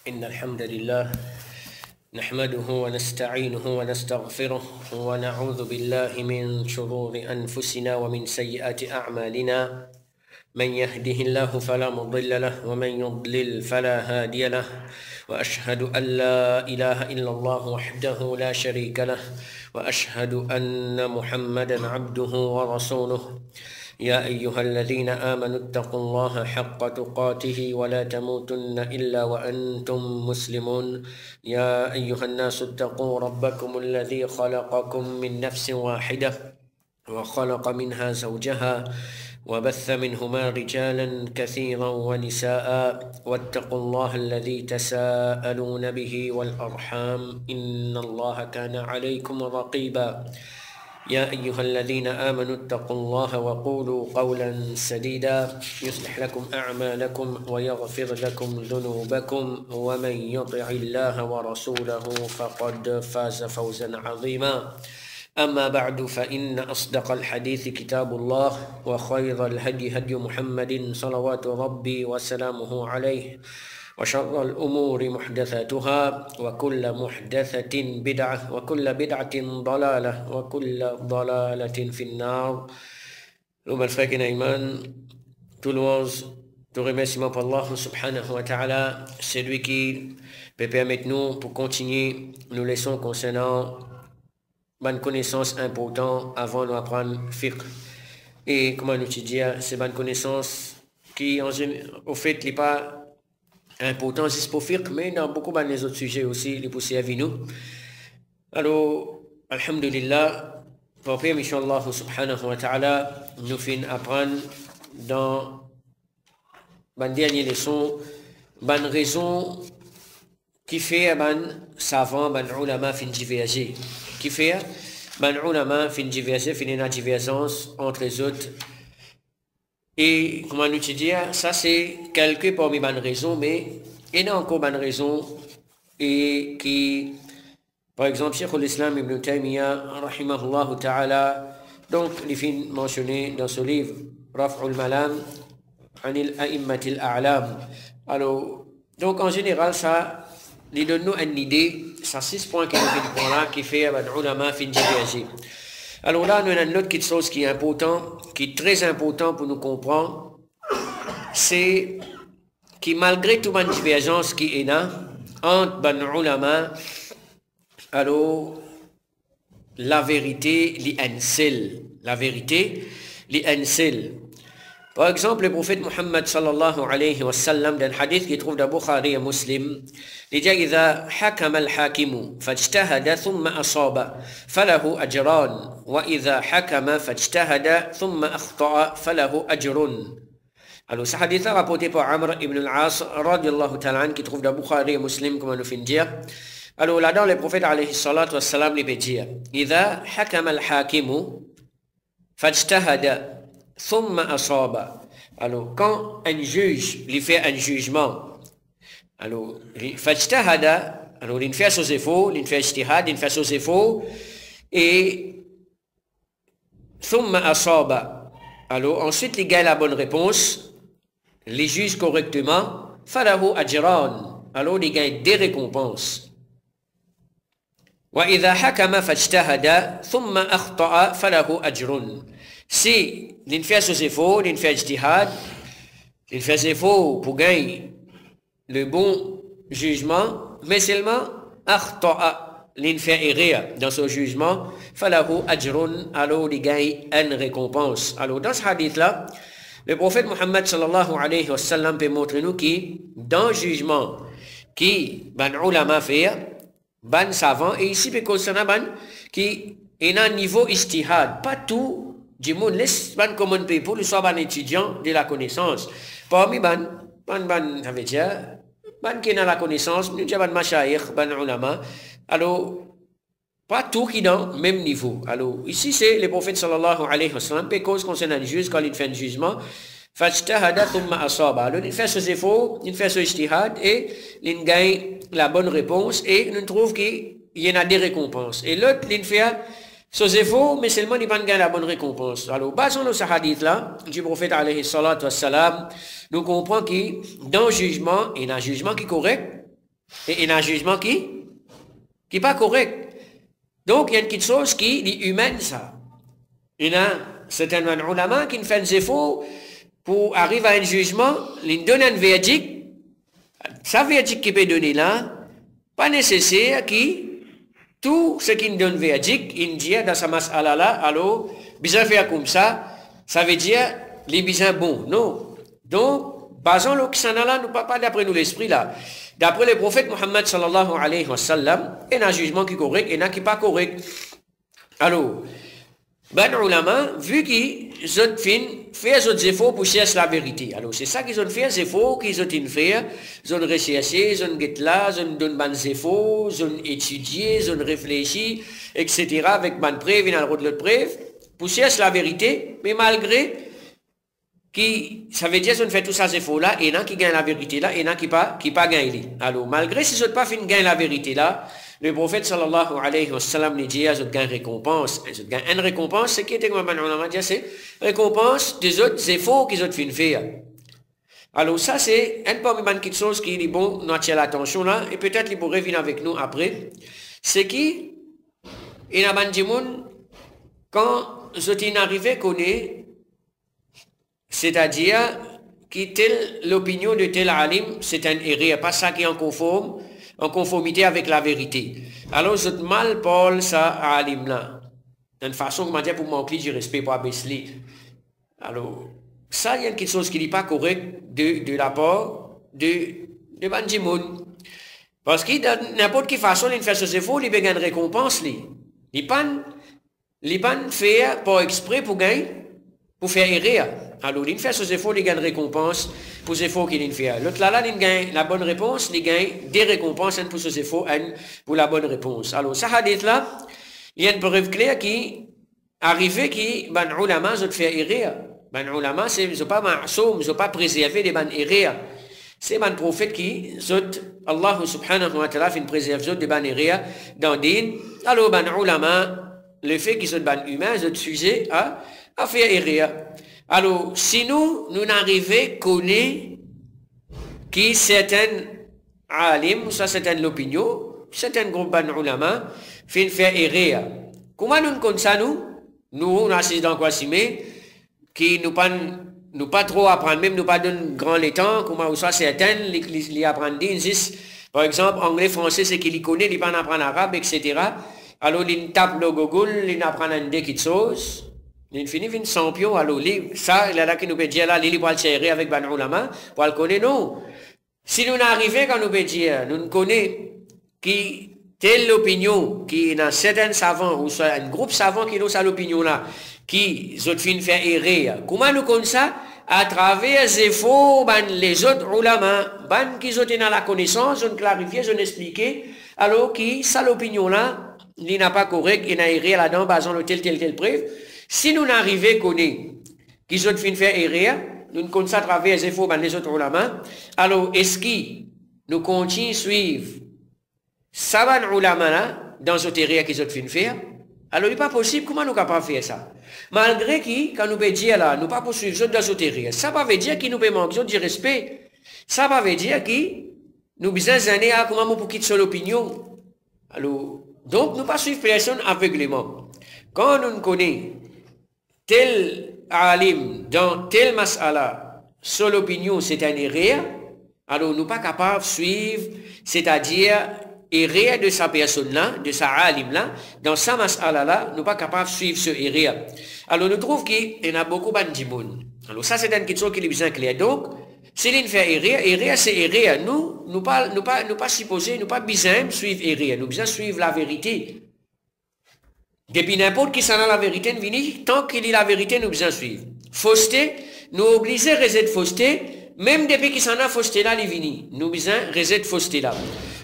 إن الحمد لله نحمده ونستعينه ونستغفره ونعوذ بالله من شرور أنفسنا ومن سيئات أعمالنا من يهده الله فلا مضل له ومن يضلل فلا هادي له وأشهد أن لا إله إلا الله وحده لا شريك له وأشهد أن محمدا عبده ورسوله يا أيها الذين آمنوا اتقوا الله حق تقاته ولا تموتن إلا وأنتم مسلمون يا أيها الناس اتقوا ربكم الذي خلقكم من نفس واحدة وخلق منها زوجها وبث منهما رجالا كثيرا ونساء واتقوا الله الذي تساءلون به والأرحام إن الله كان عليكم رقيبا يا أيها الذين آمنوا اتقوا الله وقولوا قولا سديدا يصلح لكم أعمالكم ويغفر لكم ذنوبكم ومن يطع الله ورسوله فقد فاز فوزا عظيما أما بعد فإن أصدق الحديث كتاب الله وخير الهدي هدي محمد صلوات ربي وسلامه عليه وشر الأمور محدثاتها وكل محدثة بدعة وكل بدعة ضلالة وكل ضلالة في النار. Nous, mes frères Iman, tout louange, tout remerciement pour Allah subhanahu wa ta'ala, c'est lui qui peut permettre nous pour continuer nos leçons concernant bonne connaissance importante avant nous apprendre fiqh. Et comment nous dire, c'est bonne connaissance qui, au fait, n'est pas important juste pour fiqh, mais dans beaucoup de autres sujets aussi, les poussées à nous. Alors, alhamdulillah, pour permission Allah subhanahu wa ta'ala, nous finissons apprendre dans la dernière leçon, une raison qui fait un savant, un ulama fin diverger. Qui fait un ulama fin diverger, fin une divergence entre les autres. Et comment nous dire, ça c'est quelques parmi les raisons, mais il y a encore une raison et qui, par exemple, Cheikh l'Islam Ibn Taymiyyah, rahimahullah ta'ala, donc il finit mentionné dans ce livre, Raf'ul Malam, Anil A'immatil A'lam. Alors, donc en général, ça, il donne nous une idée, ça 6 points qui nous là, qui fait un ulama fin diverger. Alors là, nous avons une autre chose qui est important, qui est très important pour nous comprendre, c'est que malgré toute la divergence qui est là, entre les ulama, alors la vérité, la vérité, par exemple, le prophète Muhammad sallallahu alayhi wa sallam, dans le hadith qui trouve dans Bukhari et Muslim, il dit إذا حكم الحاكم فاجتهد ثم أصاب فله أجران وإذا حكم فاجتهد ثم أخطأ فله أجر. Alors, ce hadith rapporté par Amr ibn al-As radiyallahu ta'ala qui trouve dans Bukhari et Muslim, comme on nous fait dire. Alors là-dedans, le prophète alayhi salatu wa salam lui peut dire إذا حكم الحاكم فاجتهد ثم أصاب. Alors, quand un juge lui fait un jugement, alors, fajtahada, alors il fait ses efforts, il fait ijtihad, il fait ses efforts, et thumma asaba. Alors, ensuite, il gagne la bonne réponse, il juge correctement, falahu ajran. Alors, il gagne des récompenses. Wa idha hakama fajtahada, thumma akhta'a, falahu ajrun. Si il fait ses efforts, il fait ijtihad, il fait ses efforts pour gagner le bon jugement, mais seulement akhta'a, il fait erreur dans ce jugement, falahu ajrun, alors il gagne une récompense. Alors dans ce hadith là, le prophète Muhammad sallallahu alayhi wa sallam peut montrer nous qui dans le jugement qui ban ulama fait, ban savant, et ici peut concerner ban qui est un niveau ijtihad, pas tout du monde, laisse ban common people, soit ban étudiant de la connaissance. Parmi ban, ça veut dire, ban qui est dans la connaissance, nous avons ban mashayikh, ban ulama. Alors, pas tout qui est dans le même niveau. Alors, ici, c'est le prophète sallallahu alayhi wa sallam, cause concernant le juge, quand il fait un jugement, fajtahada thumma asaba. Alors, il fait ses efforts, il fait ses ijtihad, et il gagne la bonne réponse, et nous trouvons qu'il y en a des récompenses. Et l'autre, il fait ses efforts, mais seulement il va gagner la bonne récompense. Alors, basons ce hadith-là, du prophète alayhi salatu wa salam, nous comprenons que dans le jugement, il y a un jugement qui est correct, Et un jugement qui n'est pas correct. Donc, il y a une petite chose qui est humaine, ça. Il y a certains ulama qui font des efforts pour arriver à un jugement, ils donnent un verdict. Ça verdict qui peut donner là, pas nécessaire qui, tout ce qui donne verdict, il dit dans sa mas'ala là, alors, bien faire comme ça veut dire, les bien bon. Non. Donc, basons le kisana là, nous pas d'après nous l'esprit là. D'après le prophète Muhammad sallallahu alayhi wa sallam, il y a un jugement qui est correct et un qui n'est pas correct. Alors, ben ulama, vu qu'ils ont fait des efforts pour chercher la vérité. Alors, c'est ça qu'ils ont fait, des efforts qu'ils ont fait. Ils ont recherché, ils ont été là, ils ont donné des efforts, ils ont étudié, ils ont réfléchi, etc. avec des preuves, une autre preuve, pour chercher la vérité, mais malgré ça veut dire qu'ils ont fait tous ces efforts-là, et il y en a qui gagnent la vérité là, et il y en a qui pas gagnent. Alors, malgré si ils n'ont pas gagné la vérité là, le prophète sallallahu alayhi wa sallam dit qu'ils ont gagné récompense. Ils ont gagné une récompense, ce qui était comme on a dit, c'est récompense des autres efforts qu'ils ont fait faire. Alors, ça, c'est un peu une chose qui est bon, nous attirer l'attention là, et peut-être il pourrait venir avec nous après. C'est qui, il y a des gens, quand ils sont arrivés, connaît, c'est-à-dire que l'opinion de tel alim, c'est un erreur, pas ça qui est en conformité avec la vérité. Alors, je mal parle ça à alim là. D'une façon, comment dire, pour manquer du respect pour abaisser. Alors, ça, il y a quelque chose qui n'est pas correct de la part de Banjimoun. Parce que de n'importe quelle façon, il fait ce effort, il peut gagner une récompense. Il ne pas faire pour exprès pour gagner, pour faire erreur. Alors, il fait ce effort, il gagne une récompense pour ces efforts qu'il fait. L'autre là, il gagne la bonne réponse, il gagne des récompenses pour ce efforts, pour la bonne réponse. Alors, ça hadith là, il y a une preuve claire qui arrive qui, ben, ulama, ils ont fait erreur. Ben, ulama, ils ne sont pas ma'soum, ils ne sont pas préservés des ban erreurs. C'est un prophète qui, Allah subhanahu wa ta'ala, fait une préservation des ban erreurs dans din. Alors, ben, ulama, le fait qu'ils sont ban humains, ils ont sujet à faire erreur. Alors, si nous n'arrivons à connaître qui certains alim, ça certaines l'opinion, certains groupes ban ulama, fait faire erreur. Comment nous connaissons ça, nous, on assiste dans quoi si mais, qui nous pas trop apprendre, même nous pas donner grand les temps, comment ou soit certains, les apprendre par exemple, anglais, français, c'est qu'ils connaissent, ils pas apprendre arabe, etc. Alors, ils tapent le Google, ils apprennent des petites choses. Il finit une champion, alors ça, il y a là qui nous peut dire là, il va le chercher avec ban ulama, pour le connaître, non. Si nous n'arrivons quand nous peut dire, nous connaissons qui telle opinion, qui est dans certains savants, ou soit un groupe savant qui a l'opinion là, qui ont fait faire erreur. Comment nous connaissons ça? À travers les efforts, les autres ulama, qui ont dans la connaissance, ont clarifié, ont expliqué, alors qui, ça l'opinion là, il n'a pas correct, il n'a erreur là-dedans, basant le tel preuve. Si nous n'arrivons à connaître qu'ils ont fait faire erreur, nous connaissons ça à travers les efforts les autres ulama, alors est-ce que nous continuons à suivre ça ulama là, dans cette erreur qu'ils ont fait faire? Alors il n'est pas possible, comment nous sommes capables de faire ça? Malgré que, quand nous pouvons dire là, nous ne pouvons pas poursuivre dans cette erreur, ça ne veut pas dire que nous pouvons manquer de respect. Ça ne veut dire que nous besoin d'années à comment pour quitter son opinion. Alors, donc nous ne pas suivre personne aveuglément. Quand nous connaissons tel alim dans tel mas'ala, son opinion c'est un erreur, alors nous ne sommes pas capables de suivre, c'est-à-dire erreur de sa personne-là, de sa alim-là, dans sa mas'ala-là, nous ne sommes pas capables de suivre ce erreur. Alors nous trouvons qu'il y en a beaucoup de monde. Alors ça c'est une question qui est bien claire. Donc, si l'on fait erreur c'est erreur. Nous pas supposés, nous pas besoin de suivre erreur, nous besoin de suivre la vérité. Depuis n'importe qui s'en a la vérité, nous venons, tant qu'il y a la vérité, nous besoin de suivre. Fausseté, nous obligés de résetter fausseté, même depuis qu'il s'en a fausseté là, il vient. Nous besoin de résetter fausseté là.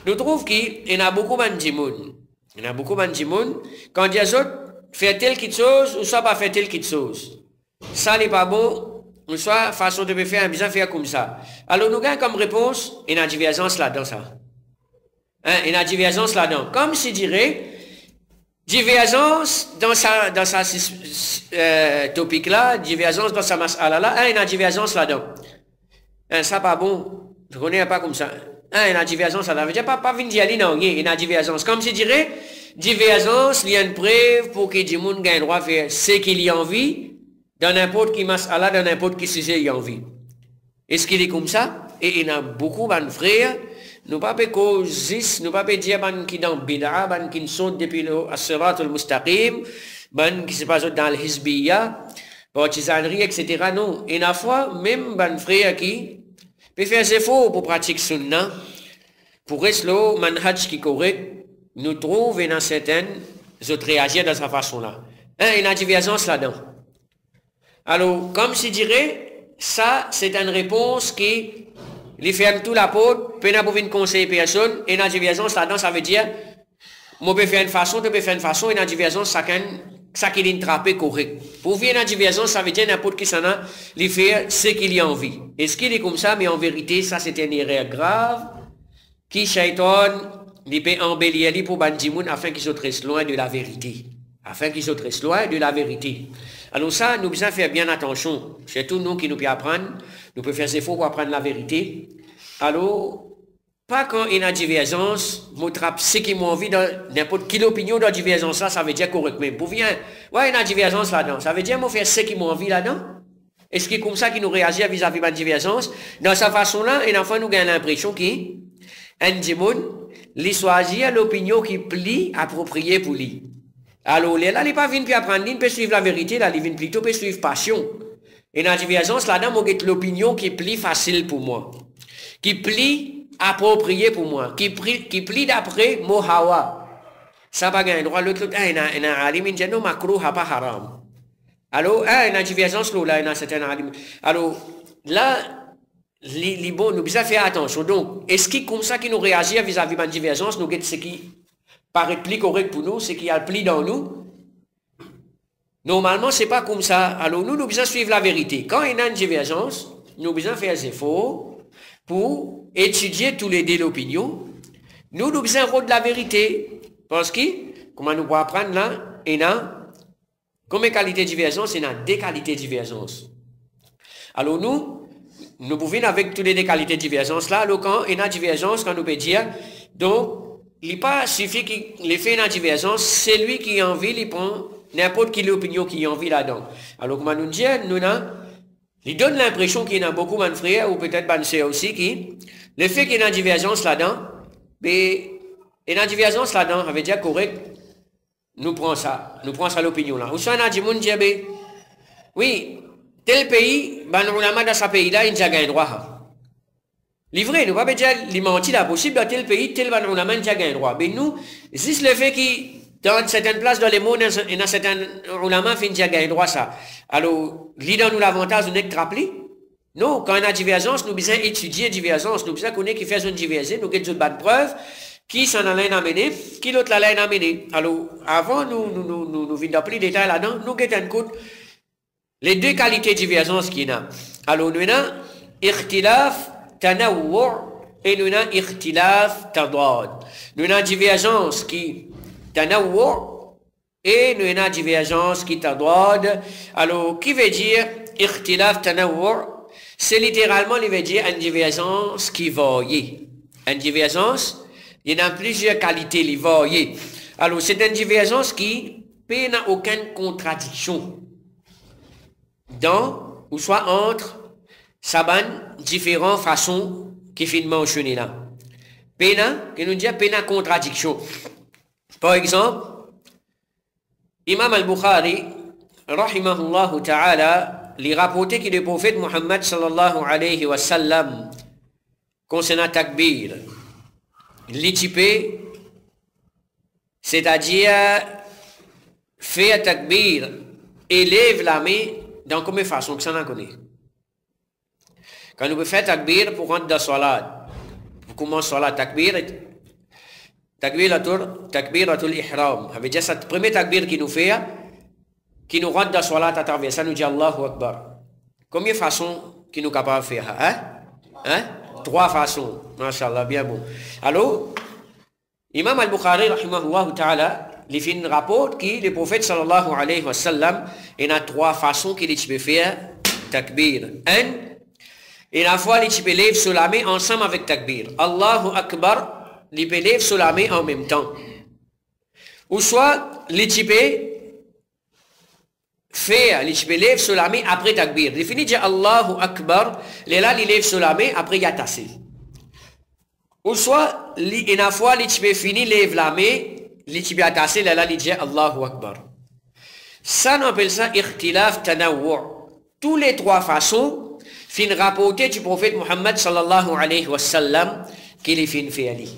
Nous trouvons qu'il y en a beaucoup de monde. Il y en a beaucoup de monde. Quand il y a des autres, faire telle quelque chose, ou soit pas faire telle quelque chose. Ça n'est pas bon, ou soit façon de faire, besoin de faire comme ça. Alors nous gagnons comme réponse, il y a une divergence là-dedans ça. Il y a une divergence là-dedans. Comme si dirait, divergence dans sa topic là, divergence dans sa mas'ala là, il y a une divergence là-dedans. Ça pas bon, je ne connais pas comme ça. Il y a divergence, ça veut dire pas venir dire non, il y a divergence. Comme je dirais, divergence, il y a une preuve pour que les gens aient le droit de faire ce qu'il y a envie, dans n'importe qui masala, dans n'importe qui sujet il y a envie. Est-ce qu'il est comme ça? Et il y a beaucoup de frères, nous pas causer, nous pas dire qui dans bid'a, qui sont depuis le as-sirat al-mustaqim, qui se passe dans le hizbiyya, partisanerie, etc. Non. Et la fois, même les frères qui peut faire des efforts pour pratiquer sunna, pour rester le manhaj qui est correct, nous trouvons dans certaines autres réagir de cette façon-là. Il y a une divergence là-dedans. Alors, comme je dirais, ça, c'est une réponse qui les ferme tout la porte, peine pour venir conseiller personne, et la divergence là-dedans, ça veut dire, moi, je peux faire une façon, tu peux faire une façon, et la divergence, ça qui est trappé correct. Pour venir la divergence, ça veut dire n'importe qui s'en a, les faire ce qu'il y a envie. Est-ce qu'il est comme ça, mais en vérité, ça, c'est une erreur grave, qui, shaitan, il peut embellir pour Bandimoun afin qu'ils soient loin de la vérité. Afin qu'ils soient loin de la vérité. Alors ça, nous devons faire bien attention. C'est tout nous qui nous pouvons apprendre. Nous pouvons faire des efforts pour apprendre la vérité. Alors, pas quand il y a une divergence, je trappe ce qui m'a envie dans n'importe quelle opinion dans la divergence là, ça veut dire correct même. Pour bien, ouais, il y a une divergence là-dedans. Ça veut dire, moi, faire ce qui m'a envie là-dedans. Est-ce que c'est comme ça qu'il nous réagit vis-à-vis de la divergence? Dans sa façon-là, et enfin, nous avons l'impression qu'il les choisir l'opinion qui plie appropriée pour lui. Alors, là, il n'est pas venu puis apprendre, il peut suivre la vérité, là, il vient plutôt peut suivre passion. Et dans la divergence, là-dedans, moi, j'ai l'opinion qui plie facile pour moi. Qui plie appropriée pour moi. Qui plie d'après Mohawa. Ça va gagner droit. L'autre, il y a un alim, il dit non, makruh, pas haram. Alors, il y a une divergence, là, il y a un certain alim. Alors, là, bon, nous devons faire attention. Donc, est-ce qu'il comme ça qui nous réagit vis-à-vis de la divergence, nous avons ce qui paraît plus correct pour nous, ce qui a le pli dans nous? Normalement, ce n'est pas comme ça. Alors, nous devons suivre la vérité. Quand il y a une divergence, nous devons faire des efforts pour étudier tous les deux l'opinion. Nous devons rendre de la vérité. Parce que, comment nous pouvons apprendre là, il y a comme qualité de divergence, il y a deux qualités de divergence. Alors, nous pouvons avec toutes les deux qualités de divergence là, alors quand il y a une divergence, quand nous pouvons dire, donc, il n'est pas suffit qu'il fait une divergence, c'est lui qui a envie, il prend n'importe quelle opinion qui a envie là-dedans. Alors, comment nous dire, il donne l'impression qu'il y a beaucoup de frères, ou peut-être de sœurs aussi, qui, le fait qu'il y a une divergence là-dedans, mais, il y a une divergence là-dedans, ça veut dire correct, nous prenons ça l'opinion là. Ou soit il y a des gens qui disent, oui, tel pays, ben, ulama dans ce pays-là, il a gagné droit. Livré, nous ne pouvons pas dire, il mentit là, possible dans tel pays, tel ulama, il a gagné droit. Mais nous, juste le fait qu'il, dans certaines places dans les mondes, il y a certains ulama qui a gagné droit ça. Alors, l'idée nous l'avantage de notre rappelé. Non, quand il y a divergence, nous devons étudier divergence, nous devons connaître qui fait une divergence, nous avons une bonne preuve, qui s'en a l'un amené, qui l'autre l'a l'un amené. Alors, avant, nous venons d'appeler des détails là-dedans, nous avons un coup les deux qualités de divergence qu'il y a. Alors, nous avons ikhtilaf tanawwu' et nous avons ikhtilaf tadad. Nous avons divergence qui tanawwu' et nous avons divergence qui tadad. Alors, qui veut dire ikhtilaf tanawwu'? C'est littéralement, il veut dire une divergence qui varie. Une divergence, il y a plusieurs qualités, les varie. Alors, c'est une divergence qui n'a aucune contradiction dans, ou soit entre, saban, différentes façons qui finissent mentionnées là. Pena, qui nous dit pena contradiction. Par exemple, Imam al-Bukhari, rahimahullah ta'ala, les rapportés que le prophète Muhammad sallallahu alayhi wa sallam concernant takbir, l'étipé, c'est-à-dire faire takbir, élève la main dans combien de façons que ça en connaît. Quand nous faisons takbir pour rentrer dans la salat, pour commencer la takbir, takbiratul ihram. Ça veut dire c'est le premier takbir qui nous fait, qui nous rentre dans la salat à travers ça, nous dit Allahu Akbar. Combien de façons qui nous capables de faire? Hein? 3 façons. Masha'Allah, bien bon. Alors, Imam al-Bukhari, rahimahullah ta'ala, il fait un rapport qui, le prophète sallallahu alayhi wa sallam, il y a 3 façons qu'il peut faire takbir. Et la fois, tu peux lever sur la main ensemble avec takbir. Allahu Akbar, tu peux lever sur la main en même temps. Ou soit, tu peux faire, tu peux lever sur la main après takbir. Il finit de dire Allahu Akbar, là, il lève sur la main, après il y a tassé. Ou soit, une fois, tu peux finir, lève la main, tu peux attacher, là, il dit Allahu Akbar. Ça, on appelle ça ikhtilaf tanawwu'. Tous les trois façons, fin rapporté du prophète Muhammad sallallahu alayhi wa sallam, qu'il est fin fait ali.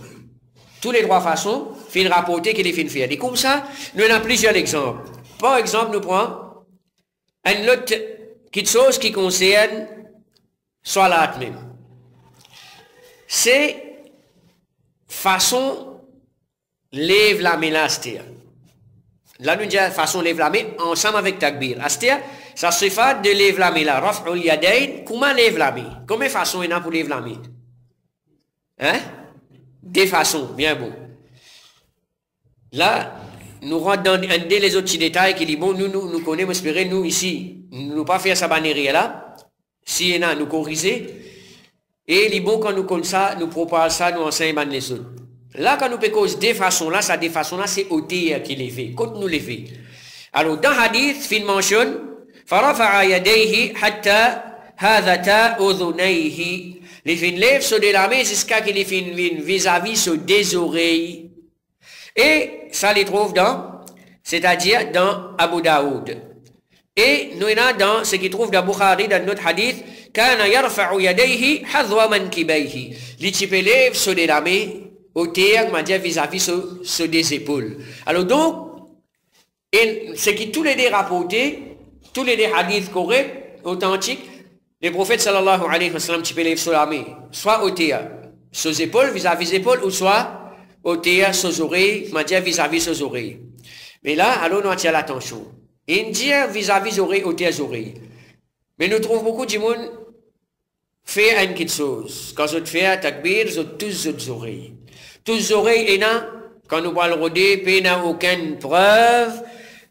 Tous les trois façons, fin rapporté qu'il est fin fait ali. Comme ça, nous avons plusieurs exemples. Par exemple, nous prenons une autre quelque chose qui concerne salat même. C'est façon lève la main là, là, nous disons façon lève la main ensemble avec takbir. C'est-à-dire, ça se fait de lever la main là. Raf'ul yadayn, comment lève la main? Combien de façons il y a pour lever la main? Hein? Des façons, bien bon. Là, nous rentrons dans un des autres petits détails qui dit, bon, nous connaissons, espérons, nous ici, nous ne pas faire ça bannière là. Si il y en a, nous corriger. Et il est bon quand nous connaissons ça, nous proposons ça, nous enseignons les autres. Là, quand nous faisons des façons là, ça des façons là, c'est OTR qui lever. Quand nous lever. Alors, dans Hadith, il mentionne, فرفع يديه حتى هذتا أذنيه. Les fins lèvres se de la main jusqu'à qu'il les fins vis-à-vis sur des oreilles. Et ça les trouve dans, c'est-à-dire dans Abu Daoud. Et nous avons dans ce qui trouve dans Bukhari, dans notre hadith, كان يرفع يديه حذو منكبيه. Les types lèvres se de la main au terme, vis-à-vis sur des épaules. Alors donc, ce qui tous les deux rapportés, tous les hadiths corrects, authentiques, les prophètes sallallahu alayhi wa sallam, tu peux les sur la main, soit au théâtre, sur les épaules, vis-à-vis des épaules, ou soit au théâtre, sur les oreilles, vis-à-vis des oreilles. Mais là, alors nous attirons l'attention. Indien vis-à-vis des oreilles, au théâtre, des oreilles. Mais nous trouvons beaucoup de monde faire une petite chose. Quand on fait un takbir, ils ont tous les oreilles. Tous les oreilles, quand nous parlons de il n'y a aucune preuve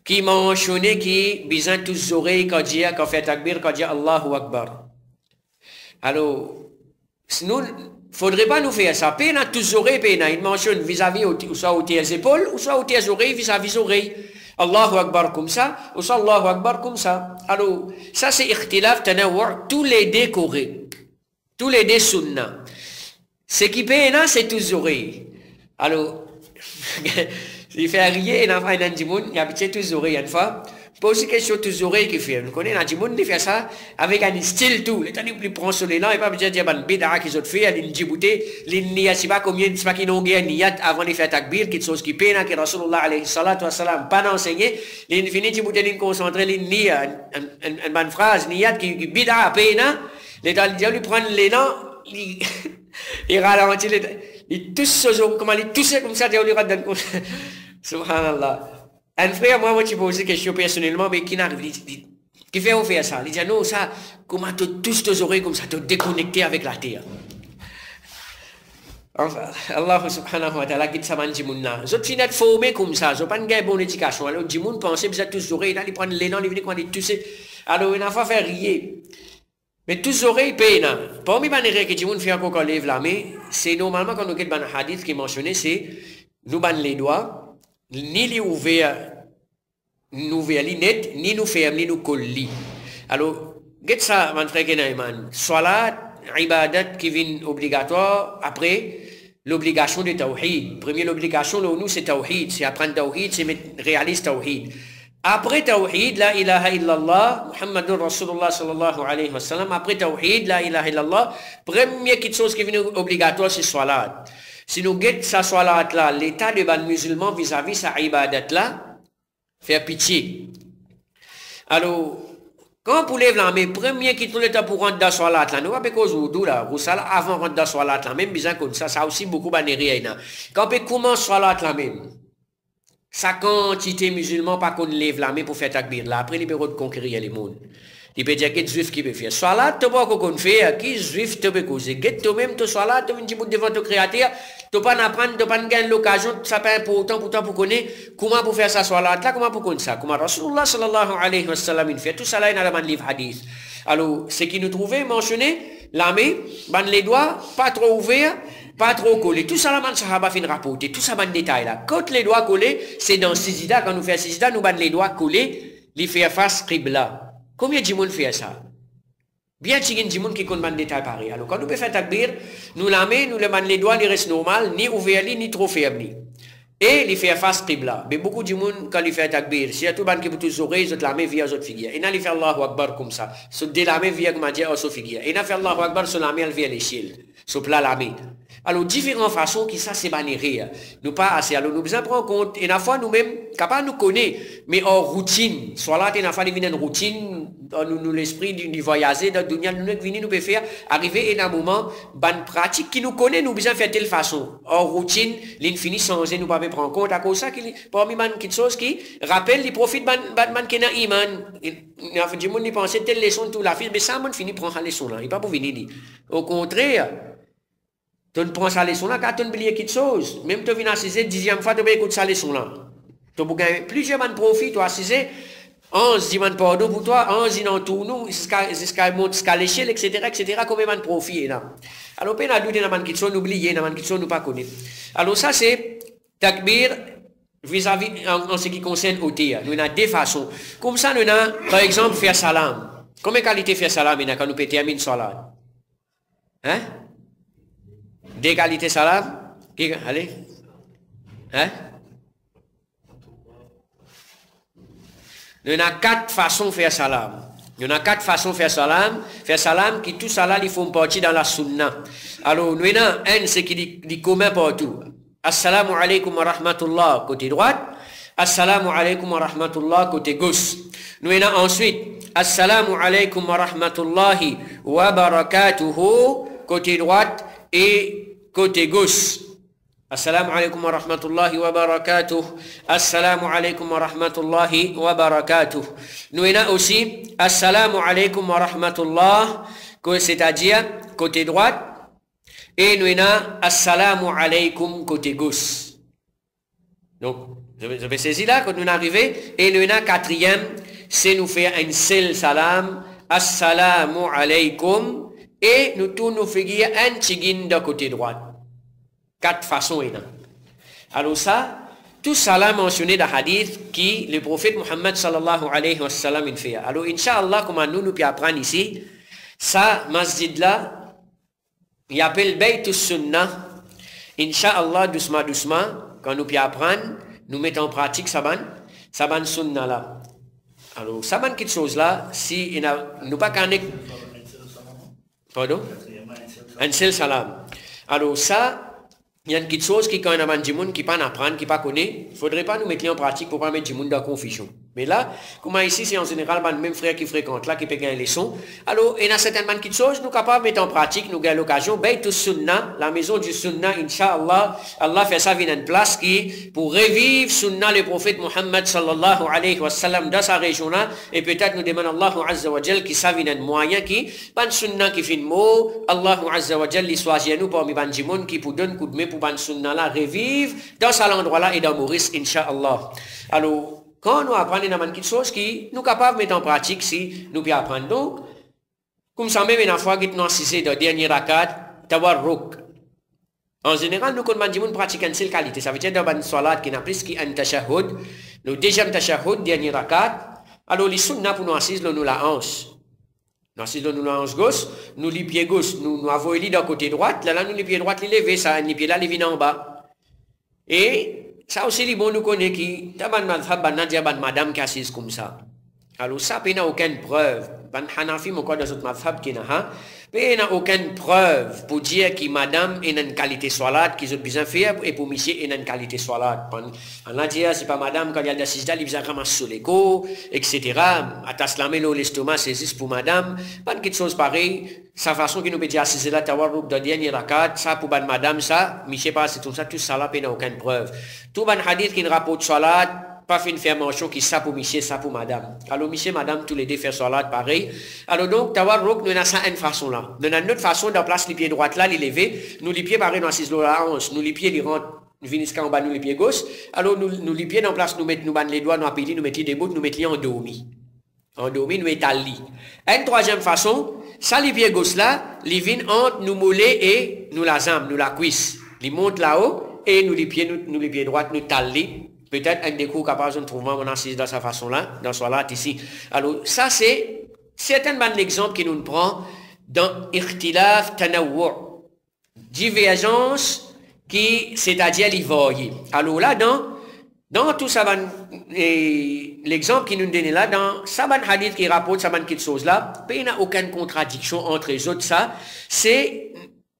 qui mentionne qui besoin tous les oreilles quand fait takbir, quand dit Allahu Akbar. Alors, nous, faudrait pas nous faire ça. Pena tous les oreilles, il mentionne vis-à-vis, ou soit au les épaules, ou soit au les oreilles, vis-à-vis les oreilles. Allahu Akbar comme ça, ou soit Allahu Akbar comme ça. Alors, ça c'est ikhtilaf tanawwu', tous les deux corrects, tous les deux sunnah. Ce qui paye, c'est tous les oreilles. Alors, il fait rire, il a dit, il a habitué tous les oreilles une fois. Pose question tous les oreilles qu'il fait. Nous connaissons, il a dit, il fait ça avec un style tout. Il a dit, prend sur les langues, il n'a pas besoin de dire, bida qu'ils ont fait, il a dit, il n'y a pas combien, c'est pas qu'ils n'ont gagné niyat avant de faire takbir, quelque chose qui paye, que Rasulullah alayhi salatu wa salam, pas d'enseigner, il finit de il concentrer, il n'y a une bonne phrase, niyat qui bida paye, il a dit, il prend les noms, il ralentit, il tousse, comment il tousse comme ça, il lui radonne comme ça. Subhanallah. Un frère, moi, tu poses une question personnellement, mais qui n'arrive, qui fait faire ça? Il dit, non, ça, comment tu touches tes oreilles comme ça, te déconnecter avec la terre. Enfin, Allah subhanahu wa ta'ala, qui s'amène du monde là. Ils finissent formés comme ça, ils n'ont pas une bonne éducation. Alors, du monde pense, ils ont tous les oreilles, là, ils prennent les noms, ils viennent quand ils touchent. Alors, il n'a pas fait rire. Mais tous les oreilles payent. Parmi les manières que du monde fait encore qu'on lève la main, c'est normalement quand nous avons un hadith qui est mentionné, c'est nous ban les doigts. Ni les ouvert, nous les net, ni nous ferme, ni nous colle. Alors, get ça, mon frère Kenaiman. Salat, ibadat qui vient obligatoire, après, l'obligation de tawhid. Première l'obligation, nous, c'est tawhid. C'est apprendre tawhid, c'est réaliser tawhid. Après tawhid, la ilaha illallah, Muhammadur Rasulullah sallallahu alayhi wa sallam. Après tawhid, la ilaha illallah, première chose qui vient obligatoire, c'est salat. Si nous guettons sa salat là, l'état de ban musulman vis-à-vis sa ibadat là, faire pitié. Alors, quand vous lèvez la main, premier qui tout le temps pour rentrer dans la salat là, nous pas cause ou là, vous savez, avant rentrer dans la salat là, même bizarre comme ça, ça aussi beaucoup bannérie là. Quand on commence salat là même, sa quantité musulman pas qu'on lève la main pour faire takbir là, après libérer de conquérir les mondes. Il peut dire qu'il y a des juifs qui peuvent faire. Salat, tu peux pas faire, qui juif tu peux causer. Toi-même, tu salat, tu viens devant ton créateur, tu pas apprendre, tu pas gagner l'occasion, ça pas important pourtant pour connaître comment pour faire ça salat là, comment pour connaître ça. Comment Rasulullah sallallahu alayhi wa sallam il fait tout ça là dans le livre hadith. Alors, ce qui nous trouvait mentionné, L'armée, ban les doigts, pas trop ouverts, pas trop collés. Tout ça, la man sahaba fin rapporter. Tout ça, ban détail là. Quand les doigts collés, c'est dans Sijida, quand nous faisons Sijida, nous ban les doigts collés, les faire face Qibla. Combien de monde fait ça? Bien tigin du monde qui compte ban détail pareil. Alors, quand nous faisons takbir, nous l'armée, nous le ban les doigts, les restent normal, ni ouvert, ni trop faible. Et il fait face Qibla. Mais beaucoup de monde, quand il fait takbir, si y a tout le monde qui peut tous oreilles, ils ont l'armée via les autres figures. Et il fait Allahu Akbar comme ça. So, dès l'armée via comme dire, aux figures. Et il fait Allahu Akbar sur l'armée, elle vient l'échelle. Sur plat l'armée. Alors, différentes façons qui ça, c'est bannérer. Nous pas assez. Alors, nous besoin prendre compte. Et la fois, nous-mêmes, capable nous connaît, mais en routine. Soit là, il y a une routine, nous l'esprit du voyager, dans le nous venir, nous pouvons faire, arriver à un moment, ban pratique qui nous connaît, nous besoin faire telle façon. En routine, l'infini sans nous pas prendre compte à cause ça, parmi man quelque chose qui rappelle, les profite ban qui n'a iman. Il y a des gens qui pensent telle leçon tout la fille, mais ça, man finit prendre la leçon là. Il pas pour venir dire. Au contraire, tu prends sa leçon là, quand tu oublies quelque chose, même tu viens assiser, 10e fois, tu vas écouter sa leçon là. Tu as plusieurs man profit, tu as assisé, 11 dit man pardon pour toi, 11 dit non tout nous, jusqu'à monter, jusqu'à l'échelle, etc., combien man profit là. Alors, on a douté dans man quelque chose, oublié, dans man quelque chose, nous pas connaît. Alors, ça, c'est takbir vis-à-vis, en ce qui concerne OT. Nous avons deux façons. Comme ça, nous avons, par exemple, faire salam. Combien de qualité faire salam, quand nous terminer salat? Hein? Des qualités salam? Allez. Hein? Nous avons 4 façons de faire salam. Nous avons 4 façons de faire salam. Faire salam, qui tout ça là, ils font partie dans la sunna. Alors, nous avons un, c'est qui est commun partout. Assalamu alaikum wa rahmatullah, côté droite. Assalamu alaikum wa rahmatullah, côté gauche. Nous avons ensuite, Assalamu alaikum wa rahmatullahi wa barakatuhu, côté droite et côté gauche. Assalamu alaikum wa rahmatullahi wa barakatuh. Assalamu alaikum wa rahmatullahi wa barakatuh. Nous avons aussi Assalamu alaikum wa rahmatullah, c'est-à-dire côté droite. Et nous avons Assalamu alaikum côté gauche. Donc, vous avez saisi là quand nous arrivons. Et nous avons 4e, c'est nous faire un seul salam. Assalamu alaikum. Et nous tournons faire un tigin de côté droit. 4 façons. Alors ça, tout ça là mentionné dans le hadith qui le prophète Muhammad sallallahu alayhi wa sallam fait. Alors Inch'Allah, comment nous pouvons apprendre ici, ça, masjid là, il appelle Baytus Sunnah. Inch'Allah, doucement, doucement, quand nous pouvons apprendre, nous mettons en pratique Saban Sunnah là. Alors, Saban quelque chose là, si nous pas qu'un pardon? Un seul salam. Alors ça, il y a une petite chose qui, quand on a du monde qui ne peut pas apprendre, qui ne peut pas connaître, il ne faudrait pas nous mettre en pratique pour ne pas mettre du monde dans la confusion. Mais là, comme ici, c'est en général le même frère qui fréquente là, qui peut gagner les sons. Alors, il y a certainement petites choses, nous sommes capables de mettre en pratique, nous gagnons l'occasion. Baytus Sunnah, la maison du Sunnah, Inch'Allah, Allah fait ça vient une place qui, pour revivre Sunnah, le prophète Muhammad sallallahu alayhi wa sallam dans sa région là, et peut-être nous demandons Allah azza wa jal qui ça vient un moyen qui, ban Sunnah qui fait le mot, Allah azza wa jal, il choisit nous parmi ban du monde qui pour donner coup de main pour ban Sunnah là, revivre dans cet endroit là et dans Maurice, Inch'Allah. Alors, quand nous apprenons dans quelque chose qui nous capables de mettre en pratique si nous pouvons apprendre. Donc, comme ça même une fois que nous assisté dans le dernier rakat, d'avoir rouk. En général, nous connaissons pratiquer une seule qualité. Ça veut dire dans une salat qui n'a plus qu'un tashahhud. Nous deuxième tashahhud, dernier rakat. Alors, les sunnah pour nous assister, nous la hanche. Nous assistons nous la hanche gauche, nous les pieds gauche, nous avons les d'un côté droite. Là, nous les pieds droite, les lever, ça, les pieds là, les viennent en bas. Et ça aussi, les bons nous connaissent qui, taban madame qui assise comme ça. Alors ça, il n'y a aucune preuve. Ban Hanafi, mon corps dans notre madhab qui n'a, mais il n'y a aucune preuve pour dire que madame est une qualité salade qu'ils ont besoin de faire et pour monsieur est une qualité salade. On a dit, c'est pas madame, quand il y a des assises, il besoin de ramasser sur l'écho, etc. Attache la main, l'estomac, c'est juste pour madame. Pas de chose pareille. Sa façon qui nous peut dire assiser là, t'avoir rouk de dernier rakat, ça pour ban madame, ça, monsieur pas, c'est tout ça, tout ça là, il n'y a aucune preuve. Tout ban hadith qui ne rapporte salade, pas fait une fermentation qui ça pour monsieur, ça pour madame. Alors monsieur, madame, tous les deux faire salade pareil. Alors donc, t'avoir rouk, nous avons ça une façon là. Nous avons une autre façon de place les pieds droits là, les lever. Nous les pieds pareil, nous assisons là la hanche. Nous les pieds, ils rentrent, nous finissons en bas, nous les pieds gauche. Alors nous les pieds dans place, nous mettons les doigts, nous appelons, nous mettons des bouts, nous mettons endormis. Endormis, nous mettons lit. Une troisième façon, ça les pieds gauche là, les vins entre nous mollets et nous la jambe, nous la cuisse. Ils montent là-haut et nous les pieds droits, nous taler. Peut-être avec des cours capables de trouver mon assise de sa façon là, dans ce là ici. Alors, ça c'est certainement l'exemple qui nous prend dans Ikhtilaf Tanawwu'. Divergence qui, c'est-à-dire les variés. Alors là, dans tout ça, l'exemple qui nous donne là, dans Saban Hadith qui rapporte Saban quelque chose là, il n'y a aucune contradiction entre les autres, ça, c'est,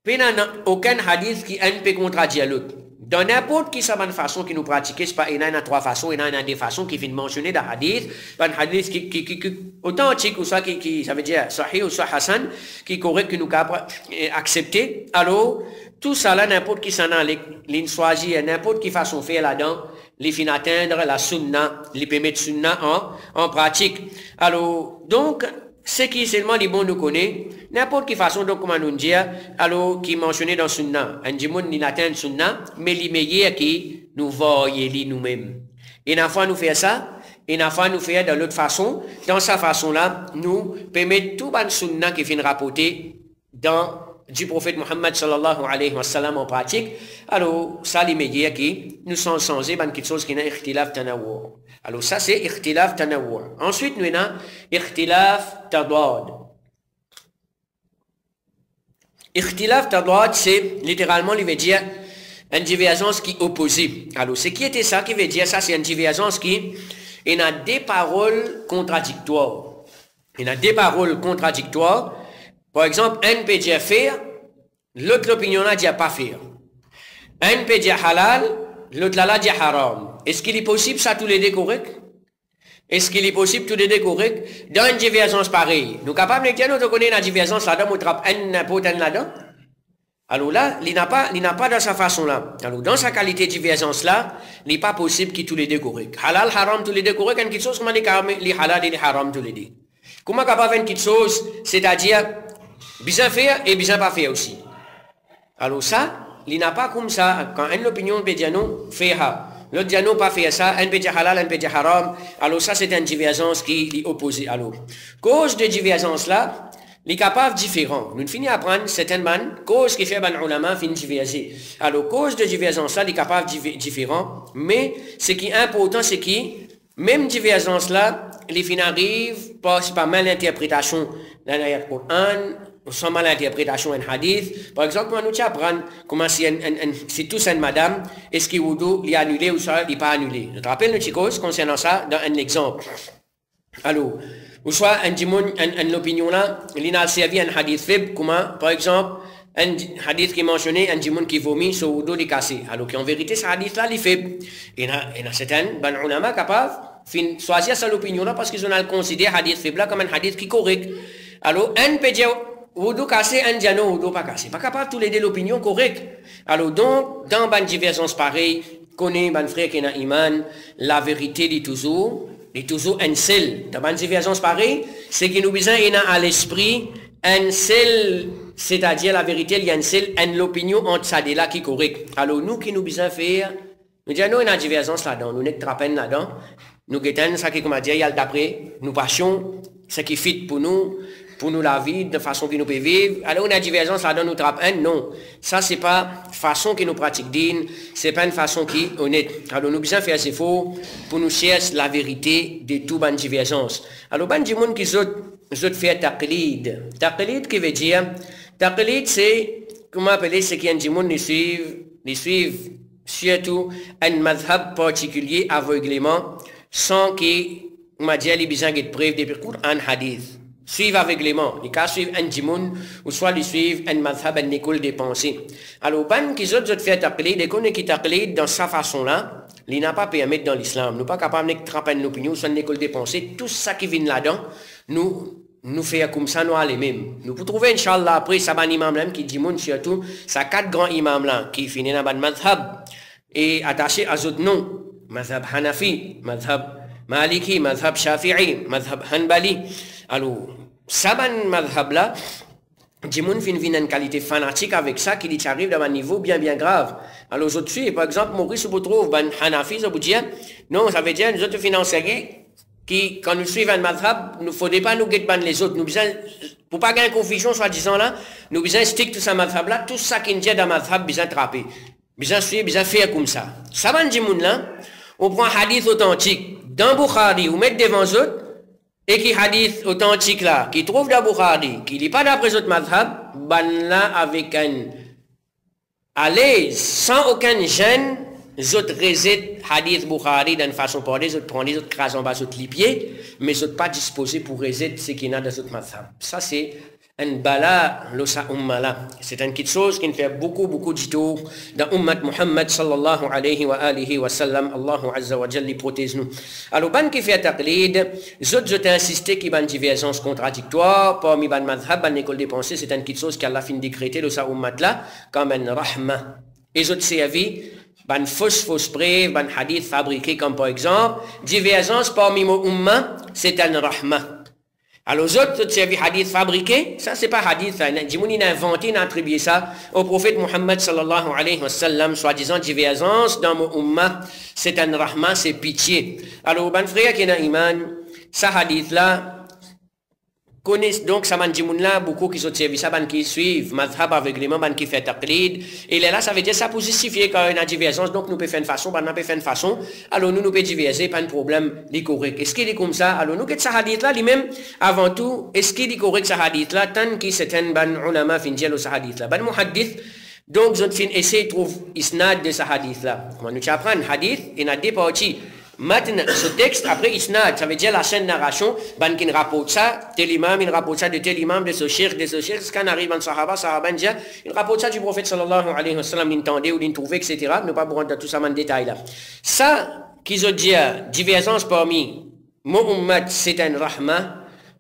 il n'y a aucun hadith qui peut contredire l'autre. Dans n'importe qui Saban façon qui nous pratiquons, c'est pas, il y en a trois façons, il y en a des façons qui viennent mentionner dans hadith, un hadith qui authentique ou soit qui, ça veut dire sahih ou soit hasan, qui est correct, que nous capable accepter. Alors, tout ça là, n'importe qui s'en a, les choisir, n'importe qui façon faire là-dedans, les fin atteindre la sunna, les permettre sunna en pratique. Alors, donc, ce qui seulement les bons nous connaît, n'importe qui façon, donc, comment nous dire, alors, qui mentionné dans sunna, un djimoun n'y atteint sunna, mais les meilleurs qui nous voyons nous-mêmes. Et une fois nous faire ça, et une fois nous faire de l'autre façon, dans sa façon-là, nous permettre tout ban sunna qui vient rapporter dans du prophète Muhammad sallallahu alayhi wa sallam en pratique. Alors, ça, les meilleurs qui nous sont censés, quelque chose qui n'est ikhtilaf tanawwu'. Alors, ça, c'est ikhtilaf tanawwu'. Ensuite, nous avons ikhtilaf tadad. Ikhtilaf tadad, c'est littéralement, il veut dire une divergence qui est opposée. Alors, ce qui était ça qui veut dire, ça, c'est une divergence qui a des paroles contradictoires. Il y a des paroles contradictoires. Par exemple, un peut dire faire, l'autre l'opinion là dit pas faire. Un peut dire halal, l'autre là dit haram. Est-ce qu'il est possible ça tous les deux correct? Est-ce qu'il est possible tous les deux correct? Dans une divergence pareille, nous capables de dire nous connaissons la divergence là-dedans, nous trappe un n'importe un là-dedans. Alors là, il n'a pas dans sa façon là. Alors dans sa qualité de divergence là, il n'est pas possible qu'il tous les deux correct. Halal, haram tous les deux correct, quelque chose comment les halal et les haram tous les deux. Comment capable une petite chose, c'est-à-dire bien faire et bien pas faire aussi. Alors ça, il n'a pas comme ça. Quand une opinion peut dire non, faire. L'autre dit non, pas faire ça. Un peut dire halal, un peut dire haram. Alors ça, c'est une divergence qui est opposée. Alors, cause de divergence là, les capables différents. Nous finissons à prendre certaines causes qui fait ban ulama fin diverger. Alors, cause de divergence là, les capables différents. Mais ce qui est important, c'est que même divergence là, les fins arrivent par mal interprétation dans le Coran, sans mal interprétation en hadith. Par exemple, quand nous apprenons comment c'est tous une madame, est-ce qu'il est annulé ou ça, il n'est pas annulé. Je te rappelle une cause concernant ça dans un exemple. Alors, ou soit un opinion là, il a servi un hadith faible, comment, par exemple, un hadith qui mentionnait un djimoun qui vomit sur le dos des cassés. Alors qu'en vérité, ce hadith là, il est faible. Il y a certains, ben ulama capables, choisir cette opinion là parce qu'ils ont considéré hadith faible là comme un hadith qui est correct. Alors, un peut dire, Wudu cassé, un diano, wudu pas cassé. Pas capable tous les deux l'opinion correcte. Alors donc, dans une divergence pareille, connaît ban frère qui a iman, la vérité est toujours un seul. Dans une divergence pareille, c'est que nous besoin à l'esprit un seul, c'est-à-dire la vérité, il y a un seul, l'opinion entre ça et là qui est correct. Alors nous qui nous besoin faire, nous disons, nous, il y a une divergence là-dedans, nous n'avons pas là-dedans. Nous guettons ça qui, comme a dit, il y a d'après, nous passions, ce qui fit pour nous la vie, de façon que nous pouvons vivre. Alors, on a divergence là-dedans, nous trappe un, non. Ça, c'est pas façon que nous pratiquons, c'est pas une façon qui est honnête. Alors, nous besoin faire ces faux pour nous chercher la vérité de toute bonne divergence. Alors, ben, du monde qui ont fait taqlid. Taqlid, qui veut dire, taqlid, c'est, comment appeler, c'est qu'il y a du monde qui suivent surtout un madhab particulier aveuglément, sans qu'il, on m'a dit, il y a besoin de preuves depuis un hadith. Suivre aveuglément, les cas suivent un djimoun, ou soit ils suivent un madhab, une école des pensées. Alors, ban qui ont fait taqlid, les connaît qui taqlid dans sa façon-là, il n'a pas permis dans l'islam. Nous pas capables de trapper une opinion, soit une école des pensées, tout ça qui vient là-dedans, nous fait comme ça, nous les mêmes. Nous pouvons trouver, Inch'Allah, après, ça ban imam là, qui djimoun surtout, ça 4 grands imams là, qui finissent dans ban madhab, et attaché à d'autres noms, madhab Hanafi, madhab Maliki, madhab Shafi'i, madhab Hanbali. Alors, ça, ban madhab là, des gens viennent une qualité fanatique avec ça qui arrive dans un niveau bien grave. Alors, je suis, par exemple, Maurice vous trouve, ban Hanafi, ça vous dit, non, ça veut dire, nous autres financiers qui, quand nous suivons un madhab, nous ne faudrait pas nous guetter les autres. Nous besoin, pour pas gagner confusion, soi-disant là, nous besoin stick tout ça madhab là, tout ça qui nous dit dans madhab, besoin attraper. Besoin suivre, besoin faire comme ça. Ça va nous dire là, on prend un hadith authentique dans Bukhari, ou mettre devant les autres, et qui hadith authentique là, qui trouve dans Bukhari, qui n'est pas d'après les autres madhab, ben là, avec un à l'aise, sans aucun gêne, les autres résident hadith Bukhari d'une façon parler, les autres prennent les autres crasent en bas, les autres les pieds, mais les autres pas disposés pour résider ce qu'il y a dans les autres madhab. Ça c'est un bala, l'osa umma là. C'est une petite chose qui fait beaucoup de tours dans ummat Muhammad sallallahu alayhi wa alihi wa sallam. Allahu azza wa jalla protège nous. Alors, ban qui fait taqlid, les autres ont insisté qu'il y a une divergence contradictoire, parmi ban madhab, ban école des pensées, c'est une petite chose qu'Allah fin décréter l'osa ummat là, comme un rahma. Et les autres servi, ban fausse preuve, ban hadith fabriqué, comme par exemple, divergence parmi mon umma, c'est un rahma. Alors, les autres, c'est un hadith fabriqué, ça c'est pas hadith, Jimouni a inventé, il a attribué ça au prophète Muhammad sallallahu alayhi wa sallam, soi-disant divergence dans mon umma, c'est un rahma, c'est pitié. Alors, ban frère qui est dans iman, ça hadith là, connaissent donc ça man dimoun là beaucoup qui sont servis ça ban qui suivent madhab aveuglément ban qui fait taqlid et là ça veut dire ça pour justifier quand il y a une divergence donc nous peut faire une façon ban peut faire une façon alors nous peut diverger pas de problème les correct est-ce qu'il est comme ça alors nous que ça hadith là lui-même avant tout est-ce qu'il est correct ça hadith là tant qui certains ban ulama fin dialo ça hadith là ban muhaddith donc ils ont fin essayer trouve isnad de ça hadith là comment nous apprendre hadith il y a deux parties. Maintenant, ce texte, après isnad, ça veut dire la chaîne narration, ban qui rapporte ça, tel imam, il rapporte ça de tel imam, de ce cheikh, ce qu'on arrive en sahaba, il rapporte ça du prophète sallallahu alayhi wa sallam, l'entendait ou l'introuvé, etc. Ne pas rentrer dans tout ça en détail là. Ça, qu'ils ont dit, divergence parmi Muhammad, c'est un rahma,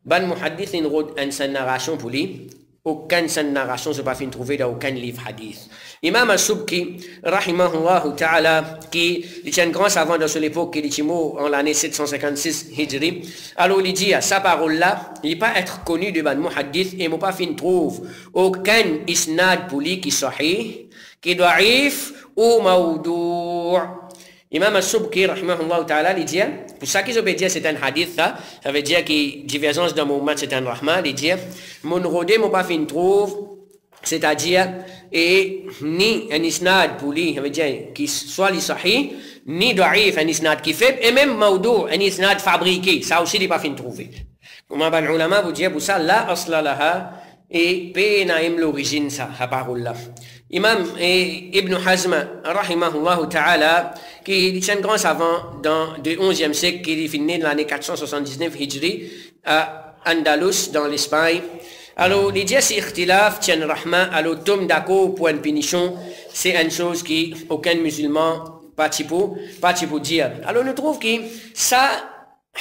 ban muhaddith, une narration pour lui. Aucune narration ne pas fin trouver dans aucun livre hadith. Imam al-Subki, rahimahullah ta'ala, qui est un grand savant de son époque, qui est mort en l'année 756 Hijri, alors il dit à sa parole-là, il ne peut pas être connu de ban muhaddith et il ne pas fin trouve aucun isnad pour lui qui est sahih, qui est da'if ou maudou'. Imam al-Subki, rahimahullah ta'ala, il dit, pour ça qu'ils ont dit c'est un hadith, ça veut dire que divergence dans mon mat c'est un rahman, il dit, mon rodé, mon pas fin trouve, c'est-à-dire, et ni un isnad pour lui, ça veut dire qu'il soit li sahih, ni da'if, un isnad qui fait, et même maudou, un isnad fabriqué, ça aussi il n'est pas fin trouver. Comme un ulama vous dit, pour ça, la asla laha, et pénaim l'origine, ça, la parole là. Imam Ibn Hazm, rahimahullah ta'ala, qui est un grand savant dans le 11e siècle, qui est né dans l'année 479 Hijri, à Andalus, dans l'Espagne. Alors, l'idée, c'est ikhtilaf, tien rahma, alors, tom d'accord pour une punition, c'est une chose qui, aucun musulman, pas pour dire. Alors, nous trouvons que ça,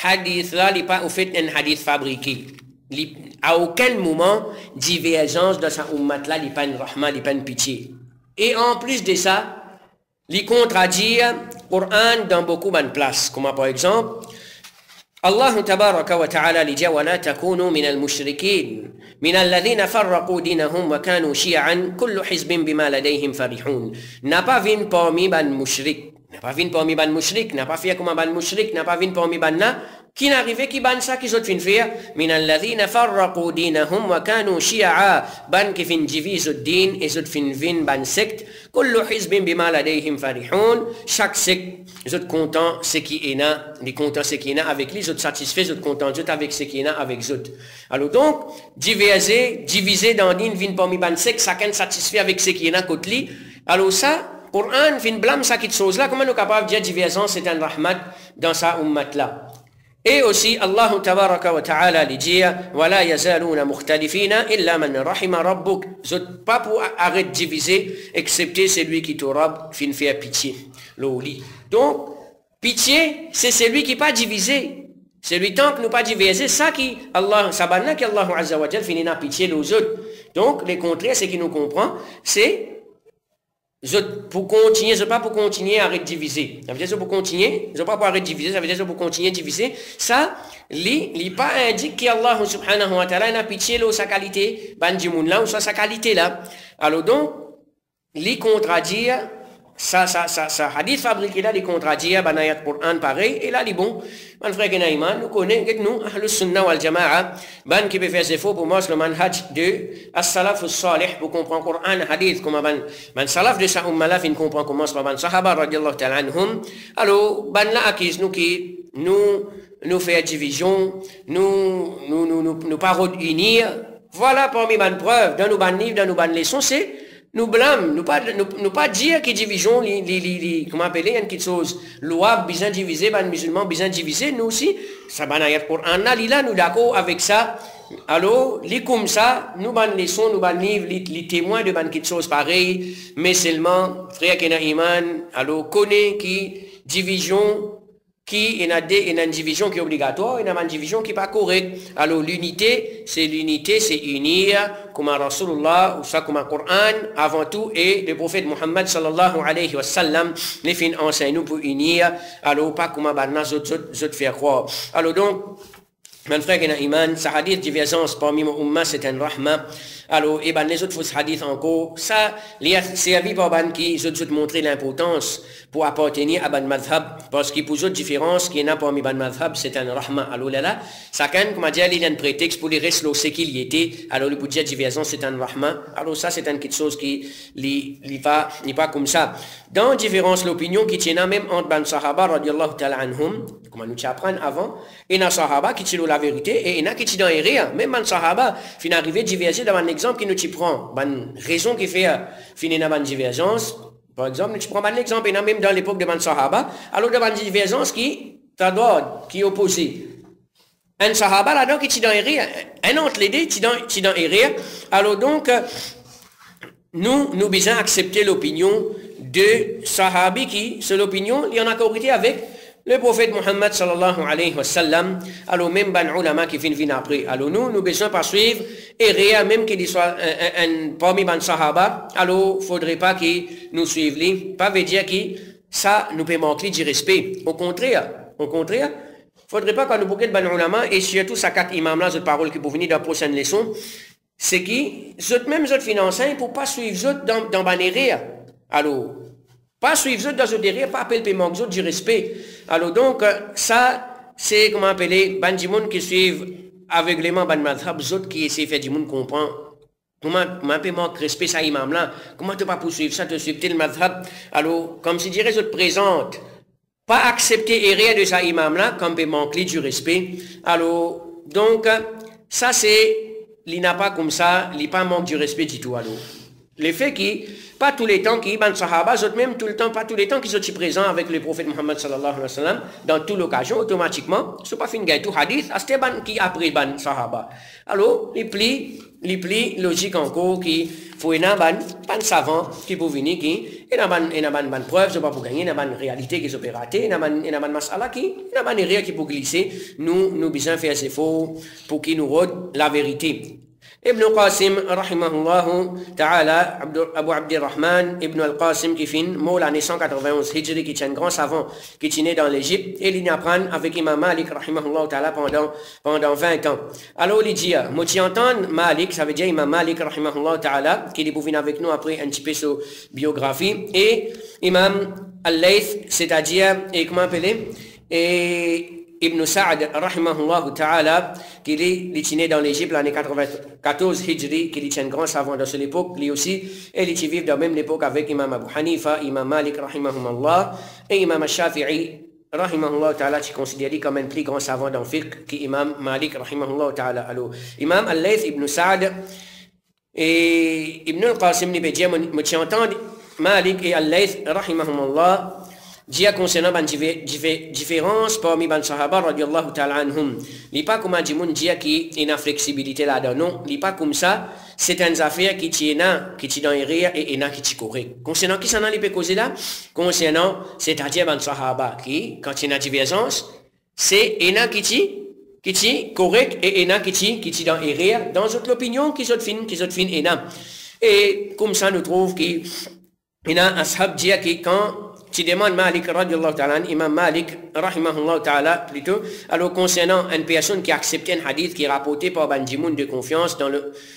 hadith-là, n'est pas au fait un hadith fabriqué. À aucun moment, divergence dans sa ummat là, il n'y a pas une rahma, il n'y a pas une pitié. Et en plus de ça, il contredit le Coran dans beaucoup de places. Comme par exemple, Allah tabaraka wa ta'ala dit وَلَا تَكُونُوا مِنَ الْمُشْرِكِينَ مِنَ الَّذِينَ فَرَّقُوا دِينَهُمْ وَكَانُوا شِيَعًا كُلُّ حِزْبٍ بِمَا لَدَيْهِمْ فَرِحُونَ. N'a pas vu parmi les mushriks, n'a pas vu parmi les mushriks, n'a pas fait comme les mushriks, n'a pas vu parmi les qui n'arrivait qui ban ça qu'ils ont fin faire min alladhina farraqu dinahum wa kanu shi'a ban qui fin divise din et ont fin vin ban secte kullu hizbin bima ladayhim farihun chaque secte ils sont contents ce qui est là les contents ce qui est là avec les autres satisfaits ils sont contents avec ce qui est là avec les autres alors donc diviser dans din vin parmi ban secte chacun satisfait avec ce qui est là côté lui alors ça Coran fin blâme ça qui chose là comment nous capable de dire divergence c'est un rahmat dans sa ummat là. Et aussi, Allah tabaraka wa ta'ala lui dit وَلَا يَزَالُونَ مُخْتَلِفِينَ إِلَّا مَنْ رَحِمَ رَبُّكَ. Vous n'êtes pas pour arrêter de diviser, excepté celui qui t'aura fin fait pitié. Donc, pitié, c'est celui qui n'est pas divisé. Celui tant que nous pas divisé, ça qui, Allah, sabana qui Allah azza wa jal finit à pitié aux autres. Donc, le contraire, ce qui nous comprend, c'est pour continuer, c'est pas pour continuer à arrêter de diviser. Ça veut dire pour continuer, c'est pas pour arrêter de diviser, ça veut dire pour continuer à diviser. Ça, li pas indique qu'Allah subhanahu wa ta'ala n'a pitié là sa qualité, ban du monde là ou sa qualité là. Alors donc, li contredire ça hadith fabriqué là, les contradire, ben, ayat Qur'an pareil, et là, les bons, mon frère Kenaïman, nous connaissons, nous, Ahlus Sunnah wal Jama'a, ben, qui peut faire ses faux pour moi, le manhaj de As-Salaf Salih, pour comprendre Qur'an, hadith, comme ben, Salaf de sa umma là, fin comprendre comment se ben, Sahaba, radiallahu ta'ala anhum, alors, ben, là, acquis, nous faire division, nous pas unir, voilà parmi mes preuves, dans nos ban livres, dans nos ban leçons, c'est nous blâme, nous pas dire que division, comment appeler, une petite chose, loi, besoin diviser, ban musulmans, besoin diviser, nous aussi, ça ban ayat Qur'an, là, nous d'accord avec ça, alors, les comme ça, nous ban leçons, nous ban livres, les témoins de ban quelque chose pareil, mais seulement, frère Kena Iman, alors, connaît qui, division, qui est une division qui est obligatoire, et une division qui n'est pas correcte. Alors l'unité, c'est unir, comme un Rasulullah, ou ça comme un Coran, avant tout, et le prophète Muhammad sallallahu alayhi wa sallam, les fins enseignent nous pour unir, alors pas comme un banna, autres faire croire. Alors donc, mon frère Gena Iman, sa hadith divergence parmi mon umma, c'est un rahma. Alors, et ben les autres fausses hadiths encore, ça, c'est à vie par ban qui, les autres montrer l'importance pour appartenir à ban madhab, parce qu'il pose autre différence qui est là parmi ban madhab, c'est un rahma. Alors là, ça quand, comme a dit, il y a un prétexte pour les restes c'est qu'il y était, alors le budget divergence, c'est un rahma. Alors ça, c'est une quelque chose qui n'est pas comme ça. Dans différence, l'opinion qui tient même entre ban sahaba, radiallahu ta'ala anhum, comme nous apprendre avant, et dans sahaba qui tient la vérité, et il y en a qui tient dans les rien. Même ban sahaba, fin arrivé diverger dans un exemple qui nous t'y prend, une raison qui fait finir dans une divergence. Par exemple, tu prends un exemple, et même dans l'époque de ban sahaba, alors dans une divergence qui est opposée. Un sahaba là-dedans qui tient dans les rien, un entre les deux qui tient dans les rien. Alors donc, nous besoin accepter l'opinion de sahabi qui, c'est l'opinion, il y en a autorité avec le prophète Muhammad sallallahu alayhi wa sallam, alors même ban ulama qui viennent après. Alors nous besoin pas suivre et rien même qu'il soit parmi ban sahaba, alors faudrait pas qu'il nous suive lui, pas veut dire que ça nous peut manquer du respect. Au contraire, faudrait pas qu'on nous bouquette ban ulama et surtout ça quatre imams là, cette parole qui pour venir dans la prochaine leçon, c'est qui, même autres financés pour pas suivre autres dans ban erreur. Alors, pas suivre autres dans autres derrière, pas appeler paiement autres du respect. Alors donc, ça, c'est comment appeler, ban du monde qui suivent aveuglément ban madhab, autres qui essaient de faire du monde comprendre. Comment manque respect ça imam là? Comment tu pas poursuivre ça, te suivre tel madhab? Alors, comme si dirais, je te présente, pas accepter et rien de ça imam là, comme peut manquer du respect. Alors, donc, ça c'est, il n'a pas comme ça, il pas manque du respect du tout. Alors, le fait qui pas tous les temps qui ban sahaba, même tout le temps, pas tous les temps qu'ils sont présents avec le prophète Muhammad sallallahu alayhi wa sallam, dans toute l'occasion, automatiquement, c'est pas fin gaï tout hadith, c'est ban qui après ban sahaba. Alors, les plis logiques encore qui faut une ban savant qui pour venir qui et ban preuve, c'est pas pour gagner, ban réalité qui se peut rater, ban masala qui, ban rien qui pour glisser, nous besoin faire ses faux pour qu'il nous rôde la vérité. Ibn Qasim, rahimahullah ta'ala, Abu Abdirrahman, Ibn al-Qasim, qui fin, mort l'année 191 Hijri, qui est un grand savant, qui est né dans l'Égypte, et il apprend avec Imam Malik, rahimahullah ta'ala, pendant 20 ans. Alors, il dit, moi, tu entends Malik, ça veut dire Imam Malik, rahimahullah ta'ala, qui est pour venir avec nous après un petit peu sur biographie, et Imam al-Layth, c'est-à-dire, et comment appeler, et Ibn Sa'd, rahimahullah ta'ala, qui est né dans l'Égypte l'année 94 Hijri, qui est un grand savant de cette époque, lui aussi, et il vit dans la même époque avec Imam Abu Hanifa, Imam Malik, rahimahullah, et Imam Shafi'i, rahimahullah ta'ala, qui est considéré comme un plus grand savant dans le fiqh qu'Imam Malik, rahimahullah ta'ala. Alors, Imam al-Layth, Ibn Sa'd, et Ibn al-Qasim, il peut dire, tu entends Malik et al-Layth, rahimahullah, Dia concernant une différence parmi les sahaba radiallahu ta'ala anhum. Il n'est pas comme un monde dia qui a une flexibilité là-dedans. Non, il n'est pas comme ça. C'est une affaire qui est dans les rires et une qui est correcte. Concernant qui s'en a les causer là? Concernant, c'est-à-dire les sahaba qui, quand il y a une divergence, c'est une qui est correct et une qui est dans les rires, dans notre opinion, qui est fin et comme ça, nous trouvons qu'il y a un ashab dia qui, quand tu demandes Malik, radiallahu ta'ala, Imam Malik, rahimahullah ta'ala, plutôt, alors concernant une personne qui accepte un hadith qui est rapporté par ban Jimoun de confiance dans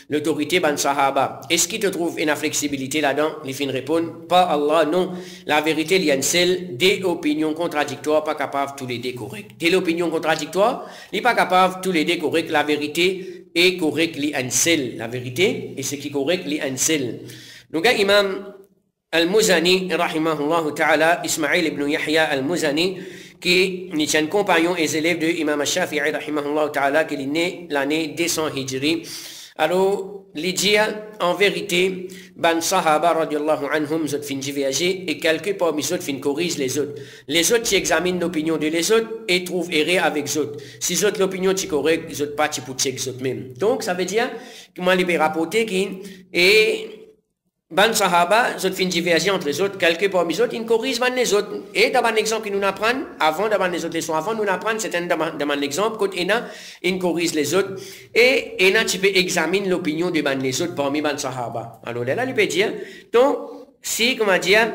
l'autorité ban Sahaba. Est-ce qu'il te trouve une flexibilité là-dedans? Les fins répondent, pas Allah, non. La vérité, il y a une seule, des opinions contradictoires, pas capable tous les deux corrects. Dès l'opinion contradictoire, il n'est pas capable tous les deux corrects. La vérité est correcte, il y a une seule. La vérité, et ce qui est correct, il y a une seule. Donc, Imam Al-Muzani, rahimahullah ta'ala, Ismaïl ibn Yahya Al-Muzani, qui est un compagnon et élève de Imam Al-Shafi'i, rahimahullah ta'ala, qui est né l'année 200 Hijri. Alors, il dit, en vérité, ban sahaba, radiallahu anhum, zot fin diverger, et quelques parmi eux fin corrigent les autres. Les autres, qui examinent l'opinion de les autres, et trouvent erreur avec les autres. Si les autres, l'opinion, est correcte, les autres pas, tu peux checker les autres même. Donc, ça veut dire, que moi, je vais rapporter qu'il et ban sahaba, zot fin diverger entre les autres, quelques parmi eux, ils corrigent les autres. Et dans un exemple qu'ils nous apprennent, avant d'avoir les autres leçons, avant nous apprendre, c'est un dans exemple, quand ils corrigent les autres, et tu peux examiner l'opinion de les autres parmi ban sahaba. Alors là, il peut dire, donc, si, comment dire,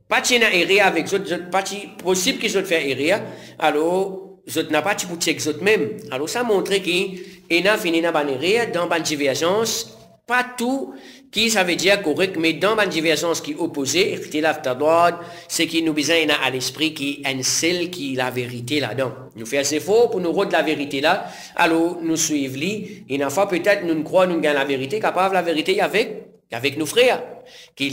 pas de erreur avec les autres, pas possible qu'ils fassent erreur, alors, les autres n'ont pas de check les autres même. Alors, ça montre qu'il y a fini dans une divergence, pas tout qui ça veut dire correct, mais dans une divergence qui est opposée, c'est qu'il nous besoin à l'esprit qui est un seul qui est la vérité là-dedans. Nous faisons effort pour nous rendre la vérité là, alors nous suivons lui, et une fois peut-être nous croyons nous gagnons la vérité, capable la vérité avec nos frères, qui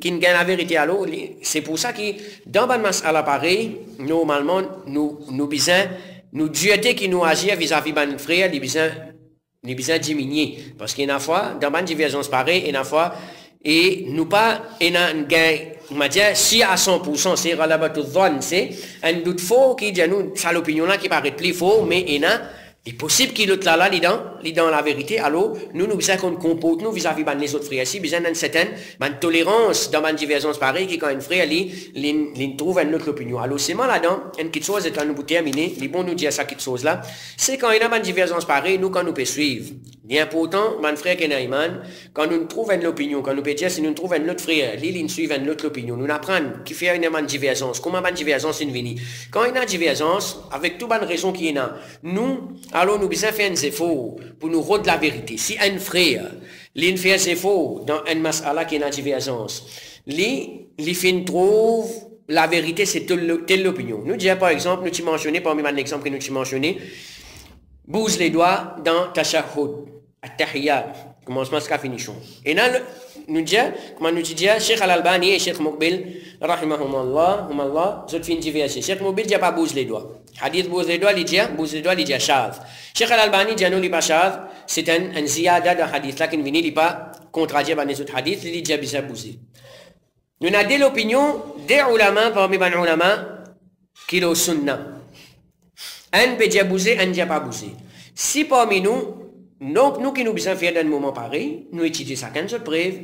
gagnent la vérité. Alors, c'est pour ça que dans une mas'ala pareil, normalement, nous besoin, nous dureté qui nous agit vis-à-vis de nos frères, nous besoin diminuer. Parce qu'il y a une fois, dans une divergence pareille, il y a une fois, et nous pas, il y a un gain, on va dire, si à 100%, c'est relabatou dhon, c'est un doute faux qui dit à nous, ça l'opinion là qui paraît plus faux, mais il y a il est possible qu'il l'autre là, il dans la vérité. Alors, nous besoin qu'on comporte nous vis-à-vis de les autres frères. Si besoin d'une certaine tolérance dans une divergence pareille, qui quand un frère, il trouve une autre opinion. Alors, c'est mal là-dedans, une petite chose, et là, nous pour terminer, les bons nous dire ça, petite chose là, c'est quand il y a une divergence pareille, nous, quand nous peut suivre. Bien pourtant, mon frère qui est Naïman, quand nous trouvons une opinion, quand nous peut dire, si nous trouvons un autre frère, il suit une autre opinion, nous apprenons qui fait une divergence, comment une divergence est venue. Quand il y a une divergence, avec toute bonne raison qu'il y a, nous, alors nous besoin faire un effort pour nous rendre la vérité. Si un frère, il fait un effort dans un mas'ala qui est une divergence, il fin trouve la vérité, c'est telle l'opinion. Nous disons par exemple, nous t'y mentionné, parmi les exemples que nous t'y mentionné, bouge les doigts dans tashahhud, at-tahiyyat, commencement jusqu'à finition. Et là, nous disons, comment nous disons, Cheikh Al-Albani et Cheikh Muqbil, rahimahumullah, zot fin diverger. Cheikh Muqbil dit pas bouge les doigts. Hadith bouge les doigts, il dit shadh. Cheikh Al-Albani dit non, il pas shadh, c'est un ziyada de hadith là qui ne vient, il pas contredire par les autres hadiths, il dit bisa bouger. Nous avons dit l'opinion des ulama parmi les ulama qui le sunna. Un peut dire bouger, un ne dit pas bouger. Si parmi nous, donc nous qui nous besoin faire dans un moment pareil, nous étudions ça, quand je preuve,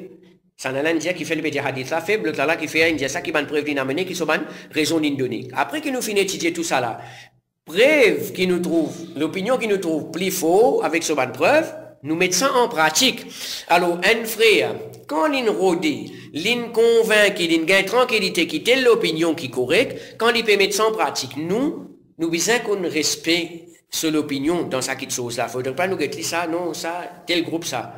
ça n'a rien dire qui fait le petit hadith là, faible, l'autre là qui fait un dire ça qui va preuve d'amener, qui sont bonnes raisons d'indonner. Après que nous finissons d'étudier tout ça là, preuve qui nous trouve, l'opinion qui nous trouve plus faux avec ce bonne preuve, nous mettons ça en pratique. Alors, un frère, quand il rôde, il convainc, il gagne tranquillité, qui telle l'opinion qui est correcte, quand il peut mettre ça en pratique, nous besoin qu'on respecte sur l'opinion dans sa petite chose là. Il ne faudrait pas nous dire ça, non, ça, tel groupe ça.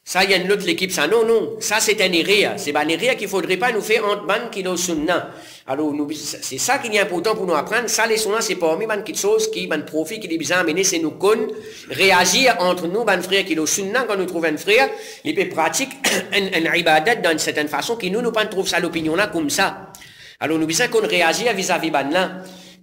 Ça, il y a une autre équipe, ça, non, ça c'est un erreur. C'est un erreur qu'il ne faudrait pas nous faire entre ban qui nous sunna. Alors, c'est ça qui est important pour nous apprendre. Ça, les sunna, c'est parmi ban petites choses qui, ban profit, qui est besoin amener, c'est nous qu'on réagir entre nous, ban frère qui nous sunna, quand nous trouvons un frère, il peut pratiquer un ibadat d'une certaine façon, qui nous pas trouve ça l'opinion là comme ça. Alors, nous besoin qu'on réagisse vis-à-vis ban là.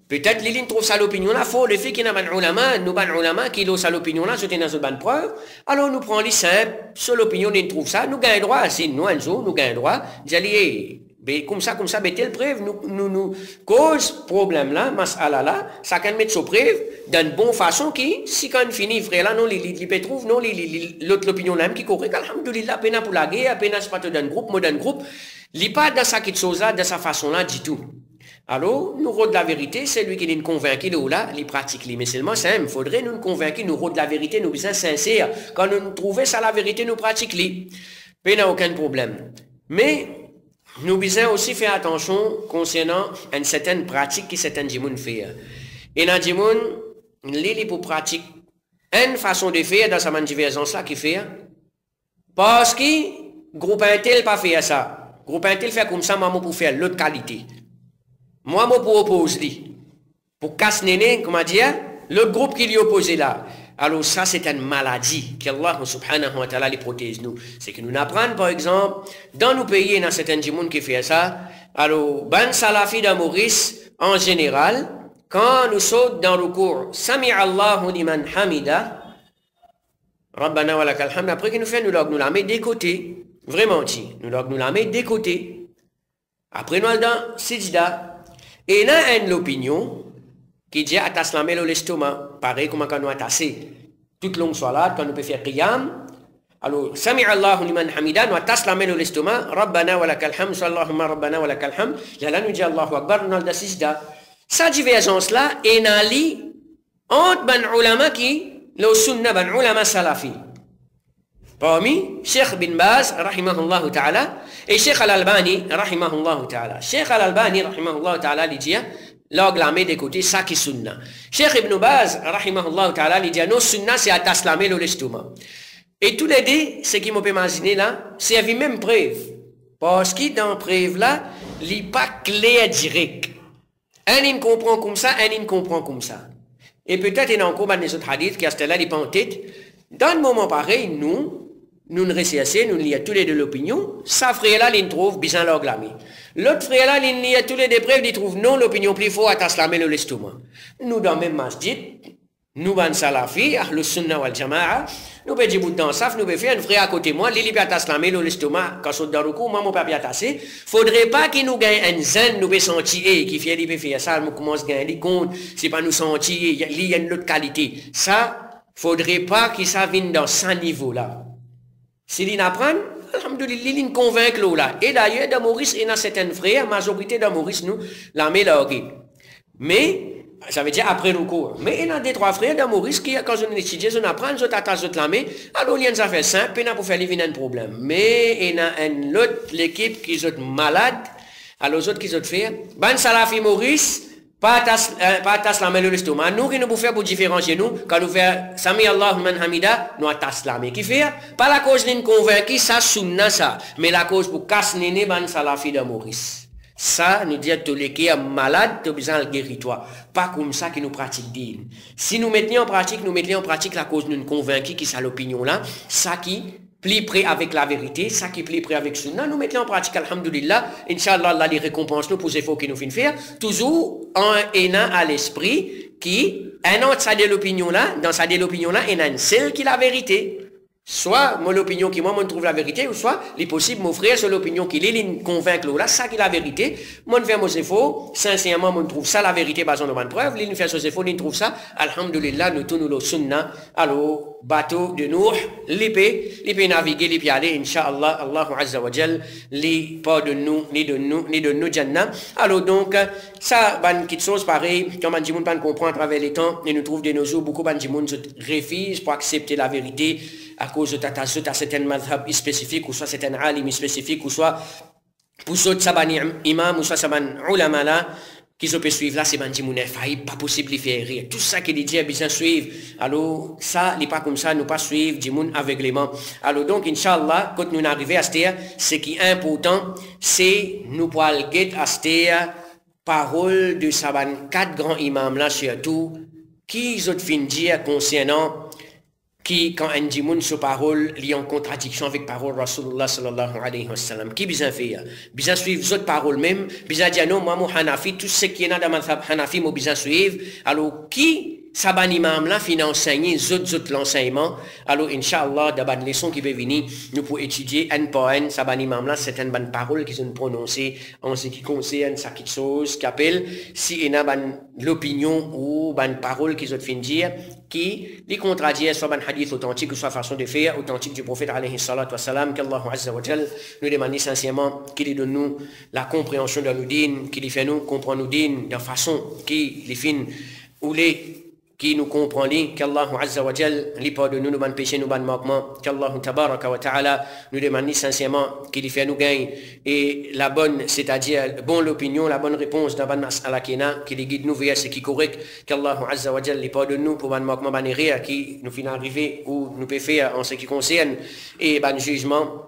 Peut-être Lili trouve ça l'opinion là, faux, le fait qu'il y a un ulama, nous ban ulama qui ont ça l'opinion là, c'était dans une bonne preuve, alors nous prenons les simples, sur l'opinion ils trouvent ça, nous gagnons droit, si nous un jour, nous gagnons droit, d'y comme ça, mais telle preuve, nous cause problème là, mas'ala là, ça can mettre sur preuve d'une bonne façon qui, si quand on finit, frère là, non, il peut trouver, non, l'autre l'opinion là, qui correct, alhamdoulilah, peine pour la guerre, peine c'est pas tout d'un groupe, moi d'un groupe, il n'est pas dans sa petite chose là, de sa façon là, du tout. Alors, nous rôde la vérité, c'est lui qui est convaincu de là, il pratique mais seulement simple. Il faudrait nous convaincre, nous rôde la vérité, nous sommes sincères. Quand nous trouvons ça la vérité, nous pratiquons. il n'y a aucun problème. Mais, nous devons aussi faire attention concernant une certaine pratique que certains gens font. Et dans les gens, les pour pratique une façon de faire dans sa divergence là qui fait parce que groupe intel pas faire ça. Groupe intel fait comme ça, moi pour faire l'autre qualité. Moi pour opposer pour casse néné, comment dire, l'autre groupe qui lui oppose là. Alors ça c'est une maladie qu'Allah subhanahu wa ta'ala les protège nous. C'est que nous apprenons par exemple dans nos pays dans certains gens qui fait ça. Alors ban salafi de Maurice en général quand nous sautons dans le cours Sami Allahu liman hamida Rabbana wa lakal hamd, après que nous faisons nous la mettre des côtés vraiment nous la mettre des côtés après nous dans sijda et il y a une opinion qui dit attache la main l'estomac pareil comme quand nous attacher toute longue salat quand nous peut faire qiyam alors Sami Allahu liman hamida nous attache la main l'estomac Rabbana wa lakal hamd sallallahu rabbana wa lakal hamd là nous dit Allahu akbar dans le sijda. Sa divergence là est nali entre ban ulama qui le sunna ban ulama salafi. Parmi Cheikh bin Baz rahimahullah ta'ala et Cheikh Al-Albani rahimahullah ta'ala. Cheikh Al-Albani rahimahullah ta'ala il dit l'oglamé des côtés ça qui sunna. Cheikh Ibn Baz rahimahullah ta'ala il dit non sunna c'est attache la main l'estomac. Et tous les deux ce qui m'ont imaginé là c'est la même preuve. Parce que dans preuve là il n'est pas clair direct. Un il comprend comme ça, un il comprend comme ça. Et peut-être il y a encore des autres hadiths qui à ce là n'est pas en tête. Dans le moment pareil, nous ne recherchons, nous lions tous les deux l'opinion. Ça frère là, il trouve bien l'oglamé. L'autre frère là, il lit tous les deux preuves, il trouve non l'opinion plus fort à taslamé le l'estomac. Nous dans le même masjid, nous ban salafi, ahlus sunna wal jama'a, nous pouvons dire dans saf, nous pouvons faire un frère à côté moi, il peut taslamé le l'estomac quand on dans le coup, moi mon papier attaché. Faudrait pas qu'il nous gagne un zen, nous peut sentir qui fait il peut faire ça, nous commence à gagner compte, c'est pas nous sentir, il y a une autre qualité. Ça faudrait pas qu'il ça vienne dans ce niveau là. Si il apprend, alhamdoulilah, il convainc là. Et d'ailleurs, dans Maurice, il y a certains frères, majorité dans Maurice, nous, la met là, mais, ça veut dire après le cours. Mais il y a des trois frères dans Maurice qui, quand on étudie, on apprend, on attache la main, alors il y a ça fait simple, pour faire les un problème. Mais il y a une autre, l'équipe qui est malade, alors les autres qui sont fait, ban salafi Maurice, pas attache la main de l'estomac. Nous qui nous pouvons faire pour différencier nous, quand nous faisons Sami Allahu man hamida, nous attache la main. Qui fait? Pas la cause d'une convaincue, ça sunna ça, mais la cause pour casse néné ban salafi de Maurice. Ça, nous dit tous les qui sont malades, tu as besoin de guérir-toi. Pas comme ça que nous pratiquons. Si nous mettons en pratique la cause d'une convaincue qui est l'opinion là, ça qui plus près avec la vérité, ça qui est plus près avec sunna, nous mettons en pratique, alhamdulillah, Inch'Allah, Allah les récompense nous pour les efforts que nous finissons faire, toujours en ayant à l'esprit qui, un autre ça de l'opinion là, dans sa de l'opinion là, il y a une seule qui est la vérité. Soit mon opinion qui moi trouve la vérité, ou soit les possibles mon frère sur l'opinion qui les convaincre là, ça qui est la vérité. Moi fait mon efforts, sincèrement moi trouve ça la vérité basée sur bonne preuve, les fait ses efforts, ils trouve ça, alhamdulillah, nous tournons le sunna, alors bateau de Nuh, l'épée naviguer, l'épée aller, Inch'Allah, Allahu Azza wa Jal, les pas de nous, ni de nous Jannah. Alors donc, ça, ban quelque chose pareil, quand man dit moun pas comprend à travers les temps, et nous trouve de nos jours, beaucoup ban dit moun refusent pour accepter la vérité, à cause de ta certaines madhab spécifiques, ou soit certaines alim spécifiques, ou soit pour ceux saban imam, ou soit saban ulama là, qui se peut suivre là, c'est ban dimoune failli, pas possible de faire rire. Tout ça qui dit a besoin suivre. Alors, ça, n'est pas comme ça, nous pas suivre dimoune aveuglément. Alors donc, Inch'Allah, quand nous arrivons à ce terre, ce qui est important, c'est nous pour aller à ce terre, parole de saban 4 grands imams là, surtout, qui ont fin dire concernant qui, quand un dimoun sur parole, lit en contradiction avec parole Rasulullah sallallahu alayhi wa sallam, qui besoin faire? Besoin suivre les autres paroles même, besoin dire non, moi, mon Hanafi, tout ce qui est dans le Hanafi, moi, besoin suivre. Alors, qui, saban imam là, finit enseigner les autres l'enseignement? Alors, Inch'Allah, dans une leçon qui peut venir, nous pouvons étudier un par un, saban imam là, c'est une bonne parole qui sont prononcées en ce qui concerne ça quelque chose, qui appelle, si il y a l'opinion ou une parole qui sont fin dire, qui les contredit soit un hadith authentique ou soit façon de faire authentique du prophète alayhi salatu wa salam qu'Allah azza wa jal nous demande sincèrement qu'il donne nous la compréhension de nos dînes qu'il fait nous comprendre nos dînes de façon qui les fin ou les qui nous comprend, qu'Allah Azza wa Jal, lui pardonne nous ban péchés, nous ban manquements, qu'Allah Tabaraka wa Ta'ala nous demande sincèrement qu'il fait nous gagner et la bonne, c'est-à-dire bonne l'opinion, la bonne réponse dans ban mas'ala kena, qu'il guide nous vers ce qui est correct, qu'Allah Azza wa Jal lui pardonne nous pour ban manquements, ban erreurs qui nous finit arriver ou nous peut faire en ce qui concerne et ban jugement.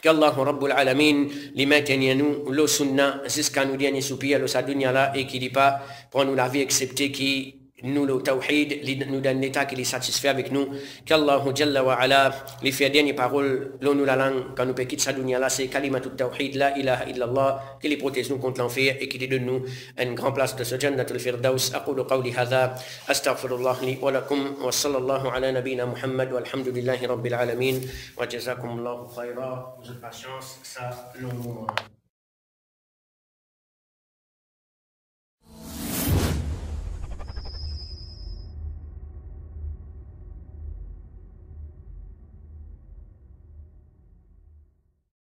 Qu'Allah Rabbul Alamin les maintienne nous le sunna jusqu'à nous dernier soupir le sa dunya là et qui dit pas prend nous la vie accepter qui nous le tawhid nous donne l'état qui est satisfait avec nous qu'Allah Jalla wa Ala les fait dernière parole l'on nous la langue quand nous peut quitter sa dunya là c'est kalimatut tawhid la ilaha illallah qui les protège nous contre l'enfer et qui donne nous une grande place de ce jannatul firdaus aqulu qawli hadha astaghfirullah li wa lakum wa sallallahu ala nabiyyina Muhammad walhamdulillahi rabbil alamin wa jazakumullahu khayra. Patience ça long moment